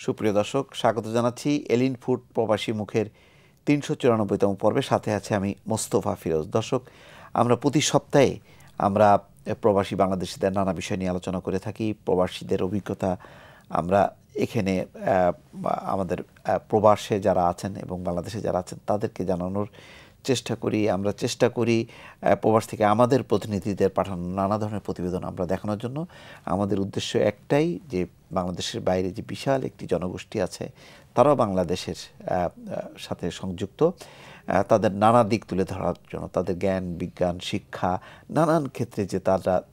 সুপ্রিয় দর্শক, স্বাগত জানাচ্ছি এলিন ফুড প্রবাসী মুখের ৩৯৪তম পর্বে। সাথে আছে আমি মোস্তফা ফিরোজ। দর্শক, আমরা প্রতি সপ্তাহে আমরা প্রবাসী বাংলাদেশিদের নানা বিষয় নিয়ে আলোচনা করে থাকি। প্রবাসীদের অভিজ্ঞতা আমরা এখানে আমাদের প্রবাসে যারা আছেন এবং বাংলাদেশে যারা আছেন তাদেরকে জানানোর চেষ্টা করি। আমরা চেষ্টা করি প্রবাস থেকে আমাদের প্রতিনিধিদের পাঠানো নানা ধরনের প্রতিবেদন আমরা দেখানোর জন্য। আমাদের উদ্দেশ্য একটাই, যে বাংলাদেশের বাইরে যে বিশাল একটি জনগোষ্ঠী আছে তারাও বাংলাদেশের সাথে সংযুক্ত, তাদের নানা দিক তুলে ধরার জন্য, তাদের জ্ঞান বিজ্ঞান শিক্ষা নানান ক্ষেত্রে যে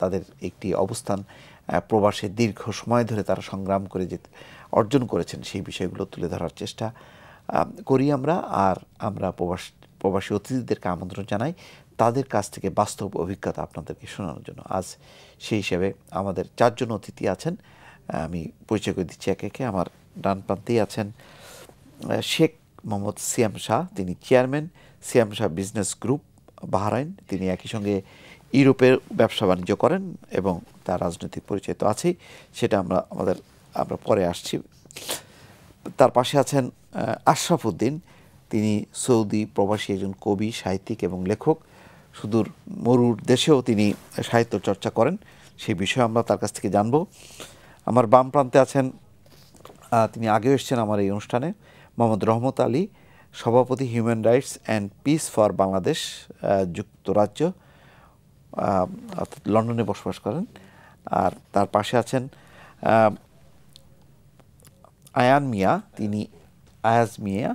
তাদের একটি অবস্থান প্রবাসে দীর্ঘ সময় ধরে তারা সংগ্রাম করে যে অর্জন করেছেন সেই বিষয়গুলো তুলে ধরার চেষ্টা করি আমরা। আর আমরা প্রবাসী অতিথিদেরকে আমন্ত্রণ জানাই তাদের কাছ থেকে বাস্তব অভিজ্ঞতা আপনাদেরকে শোনানোর জন্য। আজ সেই হিসেবে আমাদের 4 জন অতিথি আছেন। আমি পরিচয় করে দিচ্ছি একে একে। আমার ডান প্রান্তেই আছেন শেখ মোহাম্মদ সিয়াম শাহ, তিনি চেয়ারম্যান সিয়াম শাহ বিজনেস গ্রুপ বাহরাইন। তিনি একই সঙ্গে ইউরোপের ব্যবসা বাণিজ্য করেন এবং তার রাজনৈতিক পরিচয় তো আছেই, সেটা আমরা পরে আসছি। তার পাশে আছেন আশরাফ উদ্দিন, তিনি সৌদি প্রবাসী একজন কবি, সাহিত্যিক এবং লেখক। সুদূর মরুর দেশেও তিনি সাহিত্য চর্চা করেন, সেই বিষয়ে আমরা তার কাছ থেকে জানব। আমার বাম প্রান্তে আছেন, তিনি আগেও এসেছেন আমার এই অনুষ্ঠানে, মোহাম্মদ রহমত আলী, সভাপতি human rights and piece for Bangladesh, যুক্তরাজ্য অর্থাৎ লন্ডনে বসবাস করেন। আর তার পাশে আছেন আয়ান মিয়া, তিনি আয়াজ মিয়া,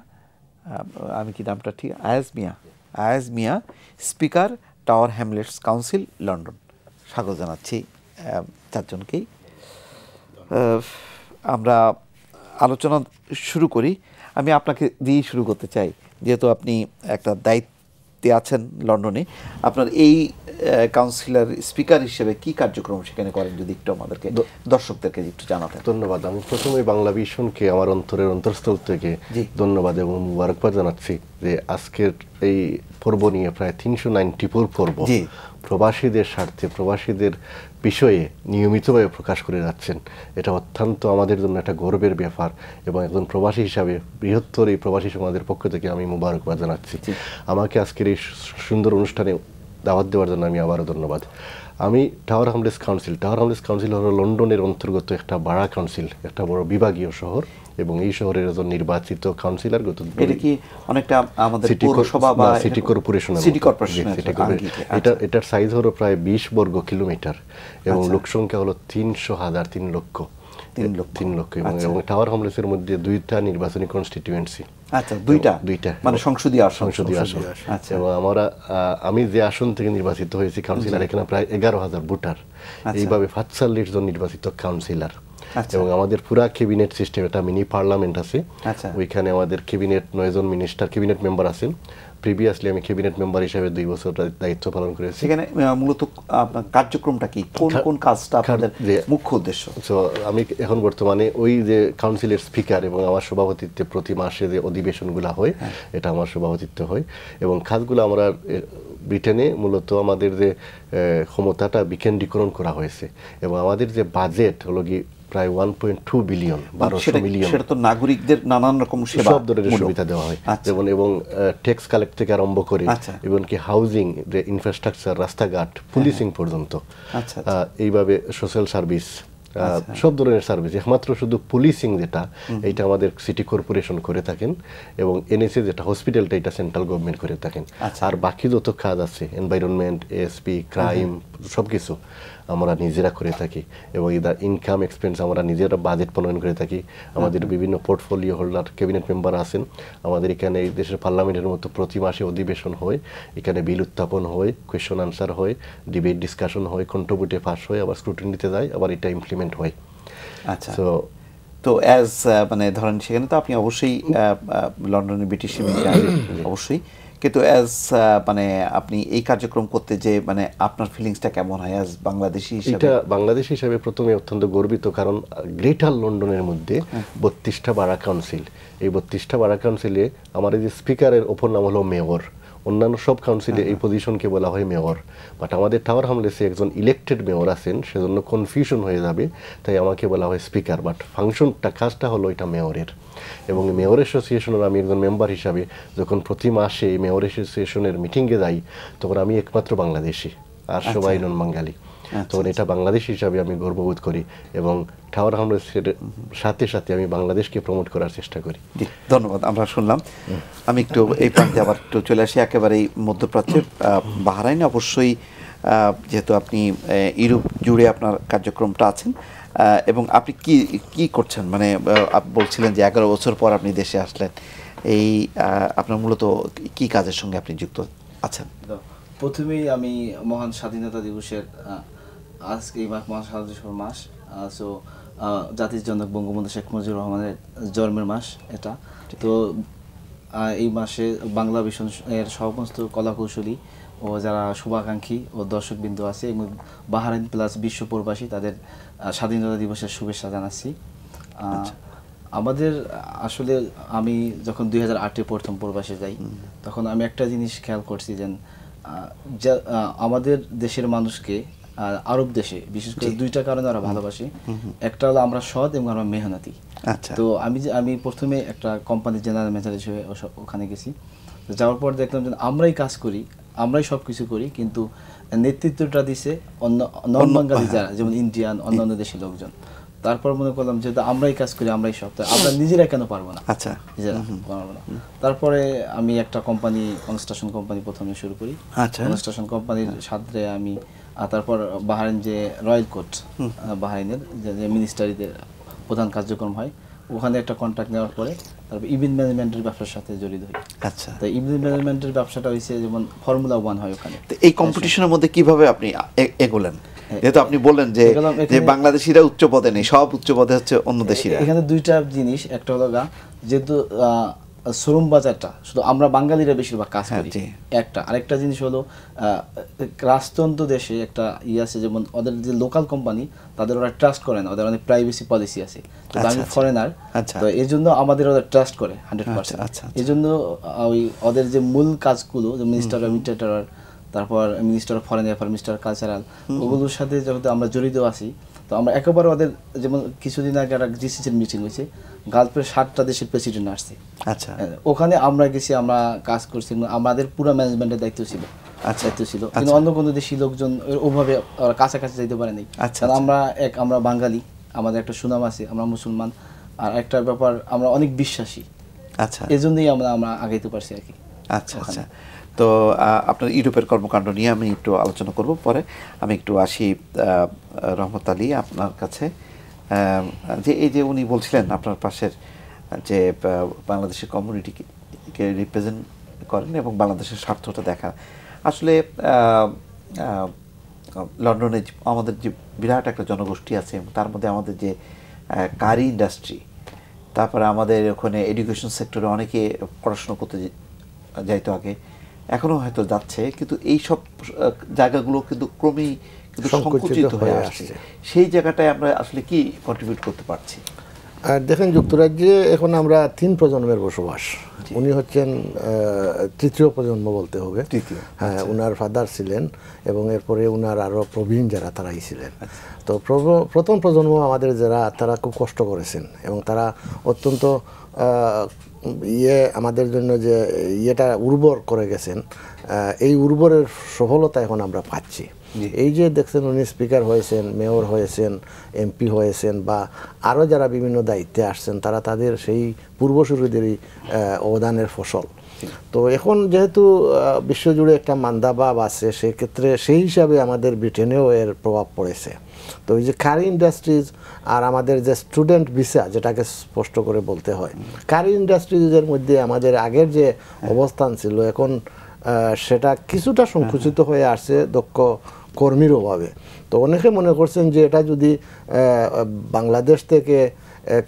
আমি কি নামটা ঠিক, Ayaz Miah, speaker Tower Hamlets council London. স্বাগত জানাচ্ছি 4 জনকেই। আমরা আলোচনা শুরু করি। আমি আপনাকে দিয়েই শুরু করতে চাই, যেহেতু আপনি একটা দায়িত্বে আছেন লন্ডনে। আপনার এই কাউন্সিলর স্পিকার হিসেবে কি কার্যক্রম সেখানে করেন, যদি একটু আমাদেরকে দর্শকদেরকে একটু জানাতেন। ধন্যবাদ। আমি প্রথমে বাংলা ভিশনকে আমার অন্তরের অন্তঃস্থল থেকে ধন্যবাদ এবং মুবারকবাদ জানাচ্ছি যে আজকের এই পর্ব নিয়ে প্রায় 394 পর্ব প্রবাসীদের স্বার্থে, প্রবাসীদের বিষয়ে নিয়মিতভাবে প্রকাশ করে যাচ্ছেন। এটা অত্যন্ত আমাদের জন্য একটা গর্বের ব্যাপার এবং একজন প্রবাসী হিসাবে বৃহত্তর এই প্রবাসী সমাজের পক্ষ থেকে আমি মুবারকবাদ জানাচ্ছি। আমাকে আজকের এই সুন্দর অনুষ্ঠানে দাওয়াত দেওয়ার জন্য আমি আবারও ধন্যবাদ। আমি টাওয়ার হ্যামলেটস কাউন্সিল হলো লন্ডনের অন্তর্গত একটা বাড়া কাউন্সিল, একটা বড় বিভাগীয় শহর এবং এই শহরের একজন নির্বাচিত কাউন্সিলর। এটা কি অনেকটা আমাদের পৌরসভা বা সিটি কর্পোরেশন? এটার সাইজ হলো প্রায় 20 বর্গ কিলোমিটার এবং লোকসংখ্যা হলো 3 লক্ষ এবং টাওয়ার হ্যামলেটসের মধ্যে 2টা নির্বাচনী কনস্টিটিউয়েন্সি। আচ্ছা, দুইটা মানে সংসদীয় আসন। এবং আমি যে আসন থেকে নির্বাচিত হয়েছি কাউন্সিলর, এখানে প্রায় 11,000 ভোটার, এইভাবে 45 জন নির্বাচিত কাউন্সিলর। এবং আমাদের পুরা ক্যাবিনেট সিস্টেম, একটা মিনি পার্লামেন্ট আছে। ওইখানে আমাদের ক্যাবিনেট 9 জন মিনিস্টার ক্যাবিনেট মেম্বার আছেন। প্রিভিয়াসলি আমি ক্যাবিনেট মেম্বার হিসেবে 2 বছর দায়িত্ব পালন করেছি। সেখানে মূলত আপনার কার্যক্রমটা কি, কোন কাজটা আপনাদের মুখ্য উদ্দেশ্য? তো আমি এখন বর্তমানে ওই যে কাউন্সিলের স্পিকার এবং আমার সভাপতিত্বে প্রতি মাসে যে অধিবেশনগুলো হয় এটা আমার সভাপতিত্বে হয় এবং কাজগুলো আমরা ব্রিটেনে মূলত আমাদের যে ক্ষমতাটা বিকেন্দ্রীকরণ করা হয়েছে এবং আমাদের যে বাজেট হলো কি প্রায় 1.2 বিলিয়ন, 1200 মিলিয়ন। সেটা তো নাগরিকদের নানান রকম সেবা, সব ধরনের সুবিধা দেওয়া হয়, যেমন এবং ট্যাক্স কালেক্ট থেকে আরম্ভ করে এমনকি হাউজিং, ইনফ্রাস্ট্রাকচার, রাস্তাঘাট, পুলিশিং পর্যন্ত, এইভাবে সোশ্যাল সার্ভিস, সব ধরনের সার্ভিস। একমাত্র শুধু পুলিশিং যেটা, এইটা আমাদের সিটি কর্পোরেশন করে থাকেন এবং এনএসএ যেটা হসপিটালটা, এটা সেন্ট্রাল গভর্নমেন্ট করে থাকেন। আর বাকি যত কাজ আছে, এনভায়রনমেন্ট, এএসপি, ক্রাইম, সবকিছু আমরা নিজেরা করে থাকি এবং ইনকাম এক্সপেন্স আমরা নিজেরা বাজেট প্রণয়ন করে থাকি। আমাদের বিভিন্ন পোর্টফোলিও হোল্ডার ক্যাবিনেট মেম্বার আছেন। আমাদের এখানে এই দেশের পার্লামেন্টের মতো প্রতি মাসে অধিবেশন হয়, এখানে বিল উত্থাপন হয়, কোয়েশ্চন আনসার হয়, ডিবেট ডিসকাশন হয়, কন্ট্রিবিউটে পাস হয়, আবার স্ক্রুটিনিতে যায়, আবার এটা ইমপ্লিমেন্ট হয়। আচ্ছা, তো অ্যাজ মানে ধরেন সেখানে তো আপনি অবশ্যই লন্ডনের ব্রিটিশ অবশ্যই, কিন্তু অ্যাজ মানে আপনি এই কার্যক্রম করতে যে মানে আপনার ফিলিংসটা কেমন হয় অ্যাজ বাংলাদেশি হিসেবে? এটা বাংলাদেশি হিসেবে প্রথমে অত্যন্ত গর্বিত, কারণ গ্রেটার লন্ডনের মধ্যে 32টা বাড়া কাউন্সিল, এই 32টা বাড়া কাউন্সিলে আমার এই যে স্পিকারের অপর নাম হলো মেয়র, অন্যান্য সব কাউন্সিলে এই পজিশনকে বলা হয় মেয়র, বাট আমাদের টাওয়ার হামলেসে একজন ইলেক্টেড মেয়র আছেন, সেজন্য কনফিউশন হয়ে যাবে, তাই আমাকে বলা হয় স্পিকার, বাট ফাংশনটা কাজটা হলো এটা মেয়রের। এবং মেয়র অ্যাসোসিয়েশনের আমি একজন মেম্বার হিসাবে যখন প্রতি মাসে মেয়র অ্যাসোসিয়েশনের মিটিংয়ে যাই, তখন আমি একমাত্র বাংলাদেশি, আর সবাই নন বাঙালি। তখন এটা বাংলাদেশ হিসাবে আমি গর্ববোধ করি, এবং টাওয়ার হামলেসের সাথে সাথে আমি বাংলাদেশকে প্রমোট করার চেষ্টা করি। ধন্যবাদ। আমরা শুনলাম। আমি একটু এই প্রান্তে আবার একটু চলে আসি, একেবারেই মধ্যপ্রাচ্যের বাহরাইনে। অবশ্যই যেহেতু আপনি ইউরোপ জুড়ে আপনার কার্যক্রমটা আছেন, এবং আপনি কি কি করছেন, মানে বলছিলেন যে 11 বছর পর আপনি দেশে আসলেন, এই আপনার মূলত কি কাজের সঙ্গে আপনি যুক্ত আছেন? প্রথমেই আমি মহান স্বাধীনতা দিবসের আজকে এই মহান স্বাধীনতা দিবসের মাস, সো জাতির জনক বঙ্গবন্ধু শেখ মুজিবুর রহমানের জন্মের মাস এটা। তো এই মাসে বাংলা ভিশন এর সমস্ত কলাকৌশলী ও যারা শুভাকাঙ্ক্ষী ও দর্শকবৃন্দ আছে এবং বাহরাইন প্লাস বিশ্ব প্রবাসী, তাদের স্বাধীনতা দিবসের শুভেচ্ছা জানাচ্ছি। আমাদের আসলে আমি যখন 2008-এ প্রথম প্রবাসে যাই, তখন আমি একটা জিনিস খেয়াল করছি যে আমাদের দেশের মানুষকে আরব দেশে বিশেষ করে দুইটা কারণে ওরা ভালোবাসে। একটা হলো আমরা সৎ এবং আমরা মেহনতি। তো আমি প্রথমে একটা কোম্পানির জেনারেল ম্যানেজার হিসেবে ওখানে গেছি। যাওয়ার পর দেখলাম যে আমরাই কাজ করি, আমরাই সব কিছু করি, কিন্তু নেতৃত্বটা দিছে নন বাঙালি যারা, যেমন ইন্ডিয়ান অন্যান্য দেশের লোকজন। তারপর মনে করলাম যেহেতু আমরাই কাজ করি, আমরাই সব, আমরা নিজেরা কেন পারবো না? নিজেরা পারবো না। তারপরে আমি একটা কোম্পানি, কনস্ট্রাকশন কোম্পানি প্রথমে শুরু করি। কনস্ট্রাকশন কোম্পানির সাথে আমি তারপর বাহরাইন যে রয়্যাল কোর্ট, বাহরাইনের যে মিনিস্টারিতে প্রধান কার্যক্রম হয়, ওখানে একটা কন্ট্রাক্ট নেওয়ার পরে তারপর ইভেন্ট ম্যানেজমেন্টের ব্যবসার সাথে জড়িত হই। তো ইভেন্ট ম্যানেজমেন্টের ব্যবসাটা হয়েছে যেমন ফর্মুলা 1 হয় ওখানে। তো এই কম্পিটিশনের মধ্যে কিভাবে আপনি এগোলেন? যেহেতু আপনি বললেন যে বাংলাদেশিরা উচ্চ পদে নেই, সব উচ্চ পদে হচ্ছে অন্য দেশিরা। এখানে দুইটা জিনিস, একটা হলো যেহেতু শ্রম বাজারটা শুধু আমরা বাঙালিরা বেশিরভাগ কাজ করি একটা, আরেকটা জিনিস হলো রাষ্ট্রতন্ত্র দেশে একটা আছে, যেমন ওদের যে লোকাল কোম্পানি, তাদের ওরা ট্রাস্ট করে না, ওদের অনেক প্রাইভেসি পলিসি আছে। আমি ফরেনার, তো এই জন্য আমাদের ওরা ট্রাস্ট করে 100%। এই জন্য ওই ওদের যে মূল কাজগুলো, যে মিনিস্টার অফ ইন্টারিয়র, তারপর minister of foreign affair, minister cultural, ওগুলোর সাথে যেহেতু আমরা জড়িত আছি, তো আমরা একেবারে ওদের, যেমন কিছুদিন আগে একটা জিসিসির মিটিং হয়েছে, গালফের 7টা দেশের প্রেসিডেন্ট আসছে। ওখানে আমরা গেছি, আমরা কাজ করছি, আমাদের পুরো ম্যানেজমেন্টের দায়িত্ব ছিল, কিন্তু অন্য কোনো দেশি লোকজন ওভাবে কাছাকাছি যাইতে পারে নাই। কারণ আমরা বাঙালি, আমাদের একটা সুনাম আছে, আমরা মুসলমান, আর একটা ব্যাপার আমরা অনেক বিশ্বাসী, এই জন্যই আমরা আগাইতে পারছি আর কি। তো আপনার ইউরোপের কর্মকাণ্ড নিয়ে আমি একটু আলোচনা করব পরে। আমি একটু আসি রহমত আলী আপনার কাছে, যে এই যে উনি বলছিলেন আপনার পাশের যে বাংলাদেশের কমিউনিটিকে রিপ্রেজেন্ট করেন এবং বাংলাদেশের স্বার্থটা দেখা, আসলে লন্ডনে আমাদের যে বিরাট একটা জনগোষ্ঠী আছে, তার মধ্যে আমাদের যে কারি ইন্ডাস্ট্রি, তারপরে আমাদের ওখানে এডুকেশন সেক্টরে অনেকে পড়াশোনা করতে যাইতো আগে, এখনও হয়তো যাচ্ছে, কিন্তু এই সব জায়গাগুলো কিন্তু ক্রমেই কিন্তু সংকুচিত হয়ে আসছে। সেই জায়গাটায় আমরা আসলে কি কন্ট্রিবিউট করতে পারছি? আর দেখেন, যুক্তরাজ্যে এখন আমরা 3 প্রজন্মের বসবাস। উনি হচ্ছেন 3য় প্রজন্ম বলতে হবে। হ্যাঁ, উনার ফাদার ছিলেন এবং এরপরে উনার আরও প্রবীণ যারা, তারাই ছিলেন। তো প্রথম প্রজন্ম আমাদের যারা, তারা খুব কষ্ট করেছেন এবং তারা অত্যন্ত আমাদের জন্য যে ইয়েটা উর্বর করে গেছেন, এই উর্বরের সফলতা এখন আমরা পাচ্ছি। এই যে দেখছেন, উনি স্পিকার হয়েছেন, মেয়র হয়েছেন, এমপি হয়েছেন, বা আরও যারা বিভিন্ন দায়িত্বে আসছেন, তারা তাদের সেই পূর্বসূরীদেরই অবদানের ফসল। তো এখন যেহেতু বিশ্বজুড়ে একটা মান্দাভাব আছে, সেক্ষেত্রে সেই হিসাবে আমাদের ব্রিটেনেও এর প্রভাব পড়েছে। তো এই যে কারি ইন্ডাস্ট্রিজ আর আমাদের যে স্টুডেন্ট ভিসা, যেটাকে স্পষ্ট করে বলতে হয়, কারি ইন্ডাস্ট্রিজের মধ্যে আমাদের আগের যে অবস্থান ছিল, এখন সেটা কিছুটা সংকুচিত হয়ে আসছে দক্ষ কর্মীর অভাবে। তো অনেকে মনে করছেন যে এটা যদি বাংলাদেশ থেকে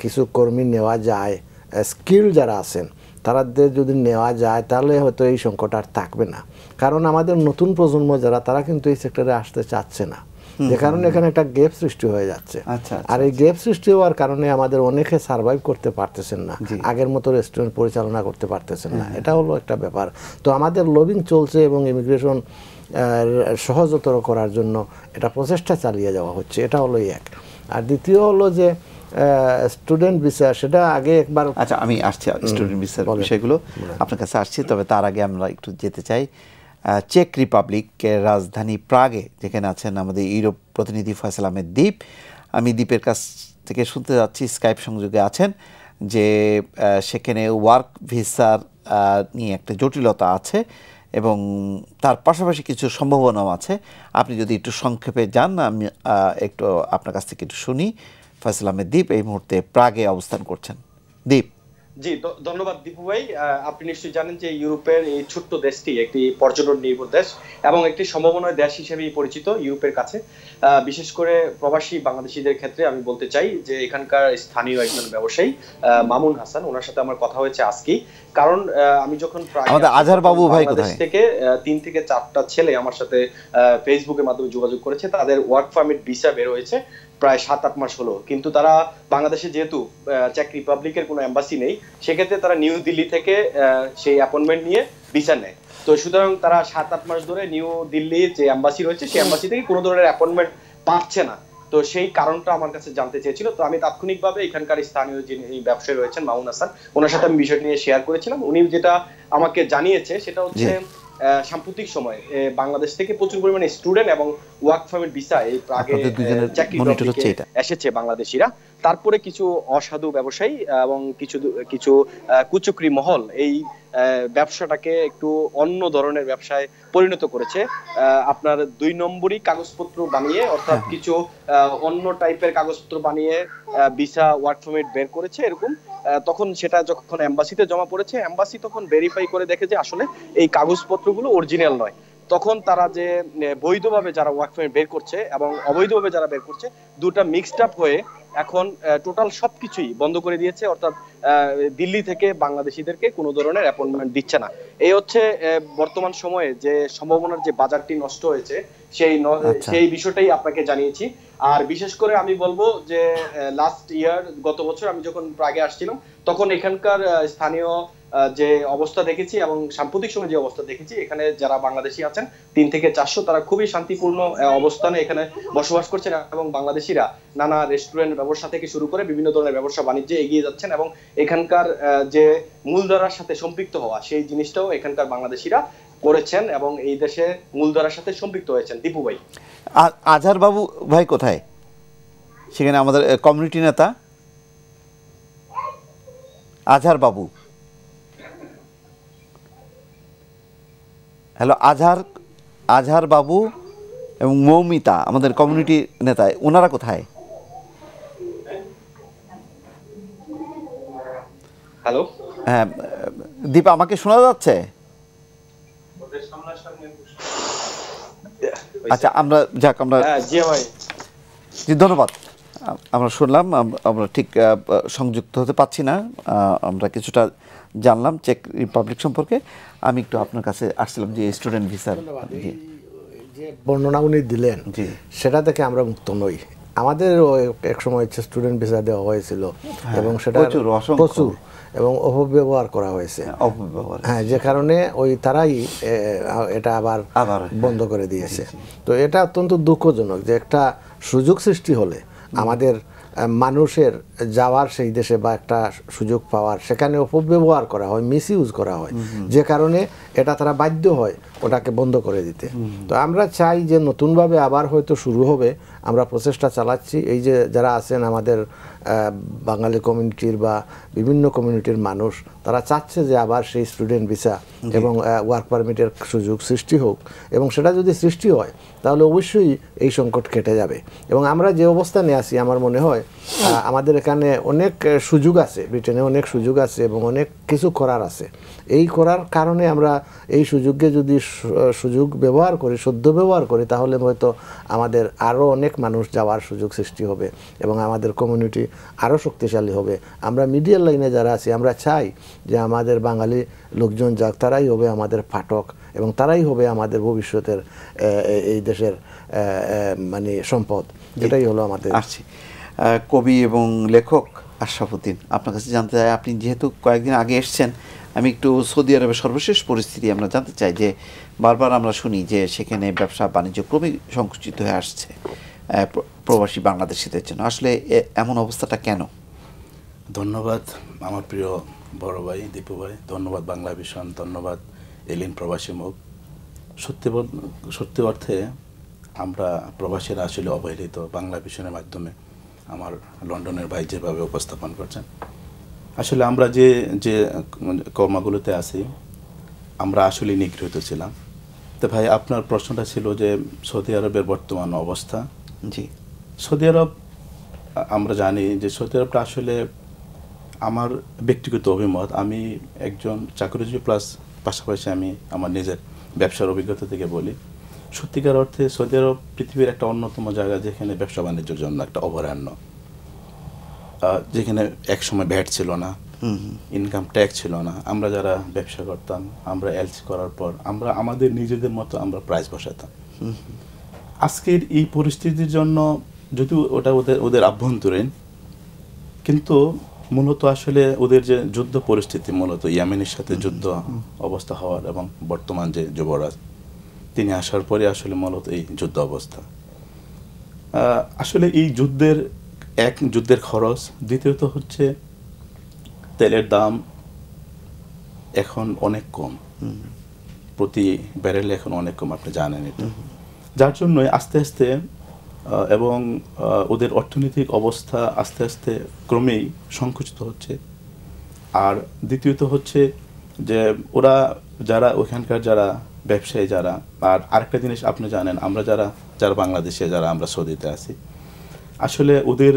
কিছু কর্মী নেওয়া যায়, স্কিল যারা আছেন তাদের যদি নেওয়া যায়, তাহলে হয়তো এই সংকট আর থাকবে না। কারণ আমাদের নতুন প্রজন্ম যারা, তারা কিন্তু এই সেক্টরে আসতে চাচ্ছে না। যে কারণে এখানে একটা গ্যাপ সৃষ্টি হয়ে যাচ্ছে। আর এই গ্যাপ সৃষ্টি হওয়ার কারণে আমাদের অনেকে সার্ভাইভ করতে পারতেছেন না, আগের মতো রেস্টুরেন্ট পরিচালনা করতে পারতেছেন না, এটা হলো একটা ব্যাপার। তো আমাদের লবিং চলছে এবং ইমিগ্রেশন সহজতর করার জন্য এটা প্রচেষ্টা চালিয়ে যাওয়া হচ্ছে, এটা হলো এক। আর দ্বিতীয় হলো যে স্টুডেন্ট ভিসা, সেটা আগে একবার আচ্ছা আমি আসছি স্টুডেন্ট ভিসার বিষয়গুলো আপনার কাছে আসছি, তবে তার আগে আমরা একটু যেতে চাই চেক রিপাবলিকের রাজধানী প্রাগে, যেখানে আছেন আমাদের ইউরোপ প্রতিনিধি ফয়সাল আহমেদ দ্বীপ। আমি দ্বীপের কাছ থেকে শুনতে যাচ্ছি, স্কাইপ সংযোগে আছেন, যে সেখানে ওয়ার্ক ভিসার নিয়ে একটা জটিলতা আছে এবং তার পাশাপাশি কিছু সম্ভাবনাও আছে। আপনি যদি একটু সংক্ষেপে যান, আমি একটু আপনার কাছ থেকে একটু শুনি। ফয়সাল আহমেদ দ্বীপ এই মুহূর্তে প্রাগে অবস্থান করছেন। দ্বীপ। জি, ধন্যবাদ দীপু ভাই। আপনি নিশ্চয়ই জানেন যে ইউরোপের এই ছোট্ট দেশটি একটি পর্যটন নির্ভর দেশ এবং একটি সম্ভাবনার দেশ হিসেবেই পরিচিত ইউরোপের কাছে। বিশেষ করে প্রবাসী বাংলাদেশিদের ক্ষেত্রে আমি বলতে চাই যে এখানকার স্থানীয় একজন ব্যবসায়ী মামুন হাসান, ওনার সাথে আমার কথা হয়েছে আজকেই। কারণ আমি যখন আমাদের আজহার বাবু ভাই কোথায় থেকে 3 থেকে 4টা ছেলে আমার সাথে ফেসবুকের মাধ্যমে যোগাযোগ করেছে, তাদের ওয়ার্ক পারমিট ভিসা বের হয়েছে প্রায় 7-8 মাস হলো, কিন্তু তারা বাংলাদেশে যেহেতু চেক রিপাবলিকের কোনো এম্বাসি নেই, সেক্ষেত্রে তারা নিউ দিল্লি থেকে সেই অ্যাপয়েন্টমেন্ট নিয়ে ভিসা নেয়। তো সুতরাং তারা 7-8 মাস ধরে নিউ দিল্লির যে এম্বাসি রয়েছে সেই এম্বাসি থেকে কোনো ধরনের অ্যাপয়েন্টমেন্ট পাচ্ছে না। তো সেই কারণটা আমার কাছে জানতে চেয়েছিল। তো আমি তাৎক্ষণিকভাবে এখানকার স্থানীয় যিনি ব্যবসায়ী রয়েছেন মামুন হাসান, ওনার সাথে আমি বিষয়টি নিয়ে শেয়ার করেছিলাম। উনি যেটা আমাকে জানিয়েছে সেটা হচ্ছে সাম্প্রতিক সময় বাংলাদেশ থেকে প্রচুর পরিমাণে স্টুডেন্ট এবং ওয়ার্ক পারমিট ভিসা এই প্রাগে এসেছে বাংলাদেশিরা। তারপরে কিছু অসাধু ব্যবসায়ী এবং কিছু কুচক্রী মহল এই ব্যবসাটাকে একটু অন্য ধরনের ব্যবসায় পরিণত করেছে। আপনার 2 নম্বরই কাগজপত্র বানিয়ে, অর্থাৎ কিছু অন্য টাইপের কাগজপত্র বানিয়ে ভিসা ওয়ার্ক পারমিট বের করেছে এরকম। তখন সেটা যখন এম্বাসিতে জমা পড়েছে, এম্বাসি তখন ভেরিফাই করে দেখে যে আসলে এই কাগজপত্রগুলো অরিজিনাল নয়। তখন তারা যে বৈধভাবে যারা ওয়ার্ক পারমিট বের করছে এবং অবৈধভাবে যারা বের করছে, দুটো মিক্সড আপ হয়ে এখন টোটাল সবকিছুই বন্ধ করে দিয়েছে। অর্থাৎ দিল্লি থেকে বাংলাদেশিদেরকে কোনো ধরনের অ্যাপয়েন্টমেন্ট দিচ্ছে না। এই হচ্ছে বর্তমান সময়ে যে সম্ভাবনার যে বাজারটি নষ্ট হয়েছে সেই বিষয়টাই আপনাকে জানিয়েছি। আর বিশেষ করে আমি বলবো যে লাস্ট ইয়ার, গত বছর আমি যখন প্রাগে আসছিলাম, তখন এখানকার স্থানীয় যে অবস্থা দেখেছি এবং সাম্প্রতিক সময় যে অবস্থা দেখেছি, এখানে যারা বাংলাদেশি আছেন 3 থেকে 400, তারা খুবই শান্তিপূর্ণ অবস্থানে এখানে বসবাস করছেন এবং বাংলাদেশিরা নানা রেস্টুরেন্ট ব্যবসা থেকে শুরু করে বিভিন্ন ধরনের ব্যবসা বাণিজ্যে এগিয়ে যাচ্ছেন এবং এখানকার যে মূলধারার সাথে সম্পৃক্ত হওয়া, সেই জিনিসটাও এখানকার বাংলাদেশিরা করেছেন এবং এই দেশে মূলধারার সাথে সম্পৃক্ত হয়েছেন। দীপু ভাই, আজহার বাবু ভাই কোথায়? সেখানে আমাদের কমিউনিটি নেতা আজহার বাবু। হ্যালো, আজহার বাবু এবং মৌমিতা আমাদের কমিউনিটি নেতা, ওনারা কোথায়? হ্যালো, হ্যাঁ দীপা, আমাকে শোনা যাচ্ছে? আচ্ছা, আমরা জি ধন্যবাদ। আমরা শুনলাম, আমরা ঠিক সংযুক্ত হতে পারছি না, আমরা কিছুটা জানলাম চেক রিপাবলিক সম্পর্কে। আমি একটু আপনার কাছে আসছিলাম যে স্টুডেন্ট ভিসার যে বর্ণনা উনি দিলেন, সেটা থেকে আমরা মুক্ত নই। আমাদের এক সময় স্টুডেন্ট ভিসা দেওয়া হয়েছিল এবং সেটা প্রচুর এবং অপব্যবহার করা হয়েছে। হ্যাঁ, যে কারণে তারাই এটা আবার বন্ধ করে দিয়েছে। তো এটা অত্যন্ত দুঃখজনক যে একটা সুযোগ সৃষ্টি হলে আমাদের মানুষের যাওয়ার সেই দেশে বা একটা সুযোগ পাওয়ার, সেখানে অপব্যবহার করা হয়, মিস ইউজ করা হয়, যে কারণে এটা তারা বাধ্য হয় ওটাকে বন্ধ করে দিতে। তো আমরা চাই যে নতুনভাবে আবার হয়তো শুরু হবে, আমরা প্রচেষ্টা চালাচ্ছি। এই যে যারা আছেন আমাদের বাঙালি কমিউনিটির বা বিভিন্ন কমিউনিটির মানুষ, তারা চাচ্ছে যে আবার সেই স্টুডেন্ট ভিসা এবং ওয়ার্ক পারমিটের সুযোগ সৃষ্টি হোক, এবং সেটা যদি সৃষ্টি হয় তাহলে অবশ্যই এই সংকট কেটে যাবে। এবং আমরা যে অবস্থানে আছি, আমার মনে হয় আমাদের এখানে অনেক সুযোগ আছে, ব্রিটেনে অনেক সুযোগ আছে এবং অনেক কিছু করার আছে। এই করার কারণে আমরা এই সুযোগকে যদি সুযোগ ব্যবহার করি, শুদ্ধ ব্যবহার করি, তাহলে হয়তো আমাদের আরও অনেক মানুষ যাওয়ার সুযোগ সৃষ্টি হবে এবং আমাদের কমিউনিটি আরও শক্তিশালী হবে। আমরা মিডিয়ার লাইনে যারা আছি আমরা চাই যে আমাদের বাঙালি লোকজন যাক, তারাই হবে আমাদের পাঠক এবং তারাই হবে আমাদের ভবিষ্যতের এই দেশের মানে সম্পদ। এটাই হলো আমাদের। আসছি কবি এবং লেখক আশরাফ উদ্দিন, আপনার কাছে জানতে চাই, আপনি যেহেতু কয়েকদিন আগে এসছেন, আমি একটু সৌদি আরবের সর্বশেষ পরিস্থিতি আমরা জানতে চাই। যে বারবার আমরা শুনি যে সেখানে ব্যবসা বাণিজ্য ক্রমেই সংকুচিত হয়ে আসছে প্রবাসী বাংলাদেশিদের জন্য, আসলে এমন অবস্থাটা কেন? ধন্যবাদ আমার প্রিয় বড় ভাই দীপু ভাই, ধন্যবাদ বাংলা ভিশন, ধন্যবাদ এলিন প্রবাসী মুখ। সত্যি অর্থে আমরা প্রবাসীরা আসলে অবহেলিত। বাংলা ভিশনের মাধ্যমে আমার লন্ডনের ভাই যেভাবে উপস্থাপন করছেন, আসলে আমরা যে যে কর্মগুলোতে আছি আমরা আসলে নিগৃহীত ছিলাম। তো ভাই আপনার প্রশ্নটা ছিল যে সৌদি আরবের বর্তমান অবস্থা। জি, সৌদি আরব আমরা জানি যে সৌদি আরবটা আসলে আমার ব্যক্তিগত অভিমত, আমি একজন চাকরিজীবী প্লাস পাশাপাশি আমি আমার নিজের ব্যবসার অভিজ্ঞতা থেকে বলি, সত্যিকার অর্থে সৌদি আরব পৃথিবীর একটা অন্যতম জায়গা যেখানে ব্যবসা বাণিজ্যের জন্য একটা অভয়ারণ্য, যেখানে একসময় ভ্যাট ছিল না, ইনকাম ট্যাক্স ছিল না। আমরা যারা ব্যবসা করতাম, আমরা এলসি করার পর আমরা আমাদের নিজেদের মতো আমরা প্রাইস বসাতাম। আজকের এই পরিস্থিতির জন্য যদিও ওটা ওদের আভ্যন্তরীণ, কিন্তু মূলত আসলে ওদের যে যুদ্ধ পরিস্থিতি, মূলত ইয়েমেনের সাথে যুদ্ধ অবস্থা হওয়ার এবং বর্তমান যে যুবরাজ তিনি আসার পরে আসলে মূলত এই যুদ্ধ অবস্থা। আসলে এই যুদ্ধের খরচ, দ্বিতীয়ত হচ্ছে তেলের দাম এখন অনেক কম, প্রতি ব্যারেলে এখন অনেক কম, আপনি জানেন এটা। যার জন্য আস্তে আস্তে এবং ওদের অর্থনৈতিক অবস্থা আস্তে আস্তে ক্রমেই সংকুচিত হচ্ছে। আর দ্বিতীয়ত হচ্ছে যে ওরা যারা ওখানকার যারা ব্যবসায়ী যারা, আর আরেকটা জিনিস আপনি জানেন, আমরা যারা বাংলাদেশে যারা আমরা সৌদিতে আছি, আসলে ওদের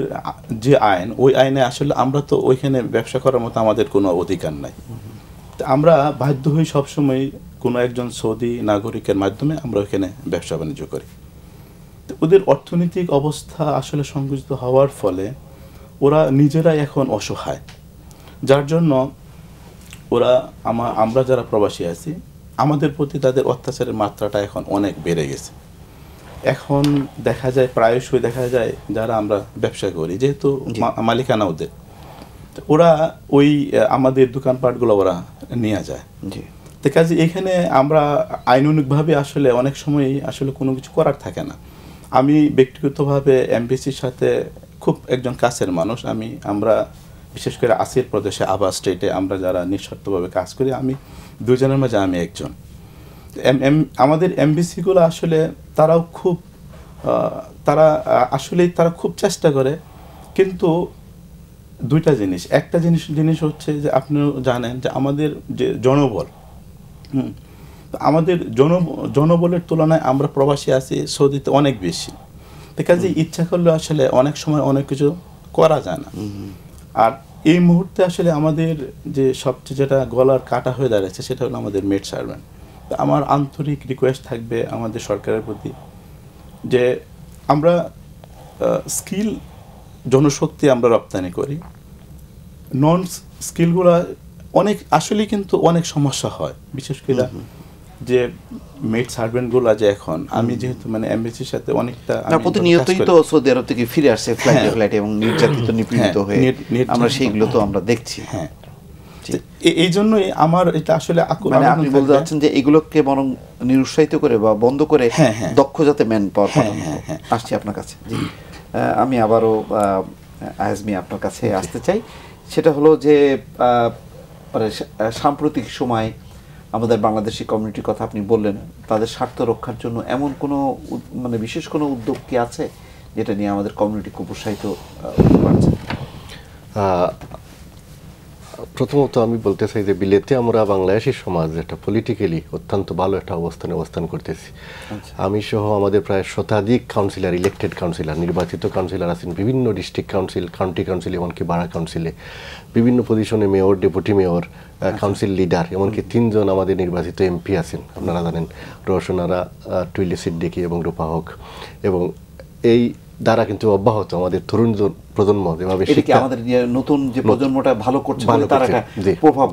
যে আইন, ওই আইনে আসলে আমরা তো ওইখানে ব্যবসা করার মতো আমাদের কোনো অধিকার নাই। আমরা বাধ্য হই সবসময় কোনো একজন সৌদি নাগরিকের মাধ্যমে আমরা ওইখানে ব্যবসা বাণিজ্য করি। ওদের অর্থনৈতিক অবস্থা আসলে সংকুচিত হওয়ার ফলে ওরা নিজেরাই এখন অসহায়, যার জন্য আমরা যারা প্রবাসী আছি আমাদের প্রতি তাদের অত্যাচারের মাত্রাটা এখন অনেক বেড়ে গেছে। এখন প্রায়শই দেখা যায় যারা আমরা ব্যবসা করি, যেহেতু মালিকানা ওদের, ওরা ওই আমাদের দোকানপাটগুলো ওরা নিয়ে যায়। তো কাজে এখানে আমরা আইনানুগভাবে আসলে অনেক সময় আসলে কোনো কিছু করার থাকে না। আমি ব্যক্তিগতভাবে এমবিসির সাথে খুব একজন কাছের মানুষ, আমরা বিশেষ করে আসির প্রদেশে আবা স্টেটে আমরা যারা নিঃস্বার্থভাবে কাজ করি, আমি দুজনের মাঝে আমি একজন। আমাদের এমবিসিগুলো আসলে তারা খুব চেষ্টা করে, কিন্তু দুইটা জিনিস, একটা জিনিস হচ্ছে যে আপনিও জানেন যে আমাদের যে জনবল, আমাদের জনবলের তুলনায় আমরা প্রবাসী আছি সৌদিতে অনেক বেশি। কাজে ইচ্ছা করলে আসলে অনেক সময় অনেক কিছু করা যায় না। আর এই মুহূর্তে আসলে আমাদের যে সবচেয়ে যেটা গলার কাটা হয়ে দাঁড়াচ্ছে সেটা হলো আমাদের মেড সার্ভেন্ট। আমার আন্তরিক রিকোয়েস্ট থাকবে আমাদের সরকারের প্রতি যে আমরা স্কিল জনশক্তি আমরা রপ্তানি করি, নন স্কিলগুলো অনেক আসলে কিন্তু অনেক সমস্যা হয়, বিশেষ করে যে মেড সার্ভেন্টগুলো যে এখন আমি যেহেতু মানে এমবিসির সাথে অনেকটা প্রতিনিয়তই তো সৌদি আরব থেকে ফিরে আসছে ফ্লাইটে এবং নির্যাতিত নিপীড়িত হয়ে, আমরা সেইগুলো তো আমরা দেখছি। হ্যাঁ, এই জন্যই আমার এটা আসলে আপনি বলতে চাচ্ছেন যে এগুলোকে বরং নিরুৎসাহিত করে বা বন্ধ করে দক্ষ যাতে ম্যান পাওয়ার পাঠানো হয়। আসছি আপনার কাছে। আমি আবারও আজমি আপনার কাছে আসতে চাই। সেটা হলো যে সাম্প্রতিক সময় আমাদের বাংলাদেশি কমিউনিটির কথা আপনি বললেন, তাদের স্বার্থ রক্ষার জন্য এমন কোনো মানে বিশেষ কোনো উদ্যোগ কি আছে যেটা নিয়ে আমাদের কমিউনিটি খুব উৎসাহিত হতে পারছে? প্রথমত আমি বলতে চাই যে বিলেতে আমরা বাংলাদেশি সমাজ একটা পলিটিক্যালি অত্যন্ত ভালো একটা অবস্থান করতেছি। আমি সহ আমাদের প্রায় শতাধিক কাউন্সিলর, ইলেক্টেড কাউন্সিলর, নির্বাচিত কাউন্সিলর আছেন বিভিন্ন ডিস্ট্রিক্ট কাউন্সিল, কাউন্টি কাউন্সিল, এমনকি বাড়া কাউন্সিলে, বিভিন্ন পজিশনে mayor, deputy mayor, council leader, এমনকি 3 জন আমাদের নির্বাচিত এমপি আছেন, আপনারা জানেন, রওশনারা, টুইলি সিদ্দিকী এবং রূপা হক। এবং এই দ্বারা কিন্তু অব্যাহত আমাদের তরুণ প্রজন্ম যেভাবে আমাদের নতুন যে প্রজন্মটা ভালো করছে, প্রভাব